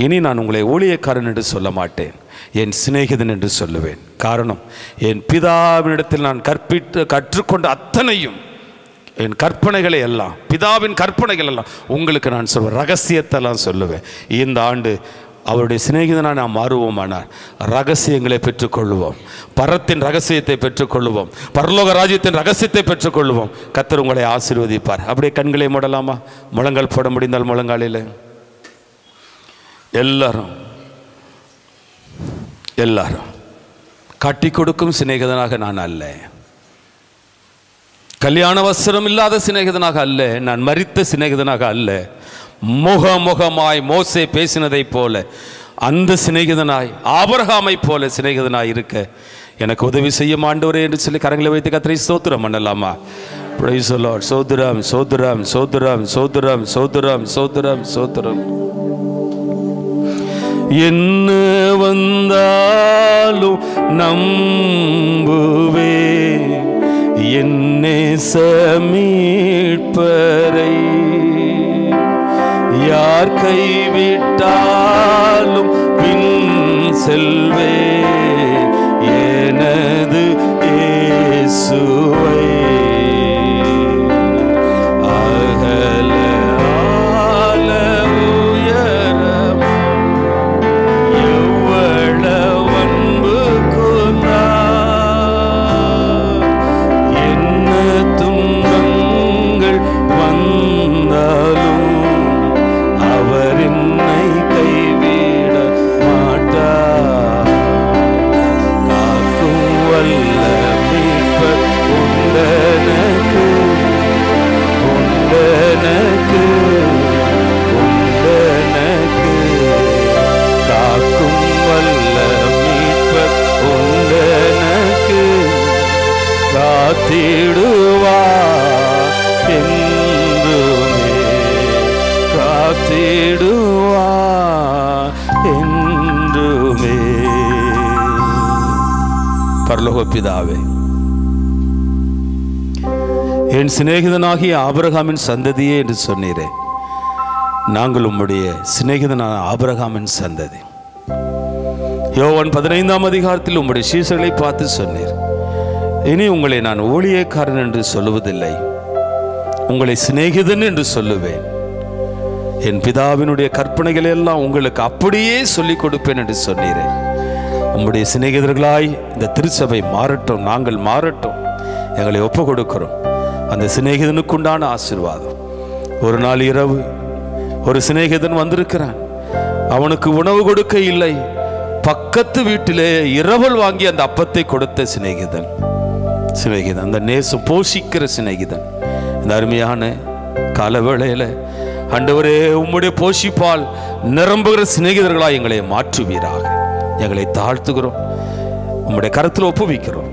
இனி நான் உங்களை ஊழியக்காரன் என்று சொல்ல மாட்டேன், என் சிநேகிதன் என்று சொல்லுவேன். காரணம், என் பிதாவினிடத்தில் நான் கற்றுக்கொண்ட அத்தனையும், என் கற்பனைகளை எல்லாம், பிதாவின் கற்பனைகள் எல்லாம் உங்களுக்கு நான் சொல்வேன், ரகசியத்தெல்லாம் சொல்லுவேன். இந்த ஆண்டு அவருடைய சிநேகிதனாக நாம் மாறுவோமானால் ரகசியங்களை பெற்றுக்கொள்வோம். பரத்தின் ரகசியத்தை பெற்றுக்கொள்வோம். பரலோக ராஜ்யத்தின் ரகசியத்தை பெற்றுக்கொள்வோம். கர்த்தர் உங்களை ஆசீர்வதிப்பார். அப்படியே கண்களை மூடலாமா? முழங்கால் போட முடிந்தால் முழங்காலில் எல்லாரும் காட்டி கொடுக்கும் சிநேகிதனாக நான் அல்ல, கல்யாண வஸ்திரம் இல்லாத சிநேகிதனாக அல்ல, நான் மரித்த சிநேகிதனாக அல்ல, முகமுகமாய் மோசே பேசினதை போல அந்த சிநேகிதனாய், ஆபிரகாமை போல சிநேகிதனாய் இருக்க எனக்கு உதவி செய்யும் ஆண்டவரே என்று சொல்லி கரங்களை வைத்து கர்த்தரை ஸ்தோத்திரம் பண்ணலாமா? Praise the Lord. சோதரம் சோதரம் சோதரம் சோதரம் சோதரம் சோதரம் சோதரம். என்ன வந்தாலும் நம்புவே என்னே மீட்பரை, யார் கைவிட்டாலும் பின் செல்வே எனது இயேசுவை. அகல ஆல உயரம் எவ்வளவு அன்பு கொண்டார், என்ன துன்பங்கள் வந்தாலும் அவர் என்னை கைவிட மாட்டார். காக்கும் வல்ல மீட்பர் உண்டனக்கு, உண்டனக்கு, உண்டனக்கு. காக்கும் வல்ல மீட்பர் உண்டனக்கு, காத்திடுவார் என்றுமே, காத்திடுவார் என்றுமே. பரலோக பிதாவே, என் சிநேகிதனாகிய ஆபிரகாமின் சந்ததியே என்று சொன்னீரே, நாங்கள் உம்முடைய சிநேகிதனான ஆபிரகாமின் சந்ததி. யோவான் 15 உம்முடைய சீசர்களை பார்த்து சொன்னீர், இனி உங்களை நான் ஊழியக்காரன் என்று சொல்லுவதில்லை, உங்களை சிநேகிதன் என்று சொல்லுவேன். என் பிதாவினுடைய கற்பனைகளை எல்லாம் உங்களுக்கு அப்படியே சொல்லிக் கொடுப்பேன் என்று சொன்னீரேன். உம்முடைய சிநேகிதர்களாய் இந்த திருச்சபை மாறட்டும், நாங்கள் மாறட்டும், எங்களை ஒப்பு கொடுக்கிறோம். அந்த சிநேகிதனுக்குண்டான ஆசீர்வாதம். ஒரு நாள் இரவு ஒரு சிநேகிதன் வந்திருக்கிறான். அவனுக்கு உணவு கொடுக்க இல்லை, பக்கத்து வீட்டிலே இரவல் வாங்கி அந்த அப்பத்தை கொடுத்த சிநேகிதன், அந்த நேசம் போஷிக்கிற சிநேகிதன். இந்த அருமையான காலவேளையில் ஆண்டவரே, உம்முடைய போஷிப்பால் நிரம்புகிற சிநேகிதர்களாக எங்களை மாற்றுவீராக. எங்களை தாழ்த்துகிறோம், உம்முடைய கரத்தில் ஒப்புவிக்கிறோம்.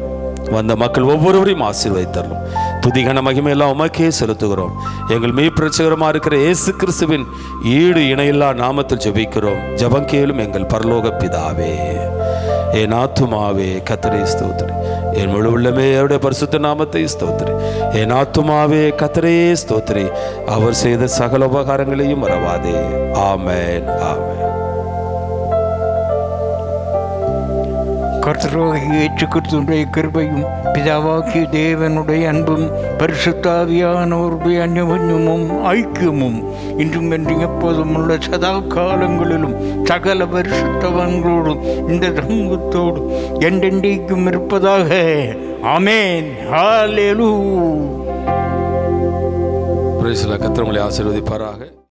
வந்த மக்கள் ஒவ்வொருவரையும் ஆசீர்வதித்தரலாம். துதிகன மகிமையெல்லாம் உமக்கே செலுத்துகிறோம். எங்கள் மெய்ப்பிரச்சகரமாக இருக்கிற இயேசு கிறிஸ்துவின் ஈடு இணையில்லா நாமத்தில் ஜெபிக்கிறோம். ஜெபம் கேளும் எங்கள் பரலோக பிதாவே. என் ஆத்துமாவே கர்த்தரை ஸ்தோத்திரி, என் முழு உள்ளமே அவருடைய பரிசுத்த நாமத்தை ஸ்தோத்திரி. என் ஆத்துமாவே கர்த்தரை ஸ்தோத்திரி, அவர் செய்த சகல உபகாரங்களையும் மறவாதே. ஆமென், ஆமென். கர்த்தராகிய இயேசு கிறிஸ்துவினுடைய கிருபையும் பிதாவாகிய தேவனுடைய அன்பும் பரிசுத்தாவியானவருடைய அந்யோன்யமும் ஐக்கியமும் இன்றும் என்று எப்போதும் உள்ள சதா காலங்களிலும் சகல பரிசுத்தவான்களோடும் இந்த சமூகத்தோடும் என்றென்றைக்கும் இருப்பதாக. ஆமென். ஹல்லேலூயா. பிரேசில் கர்த்தர் உங்களை ஆசீர்வதிப்பாராக.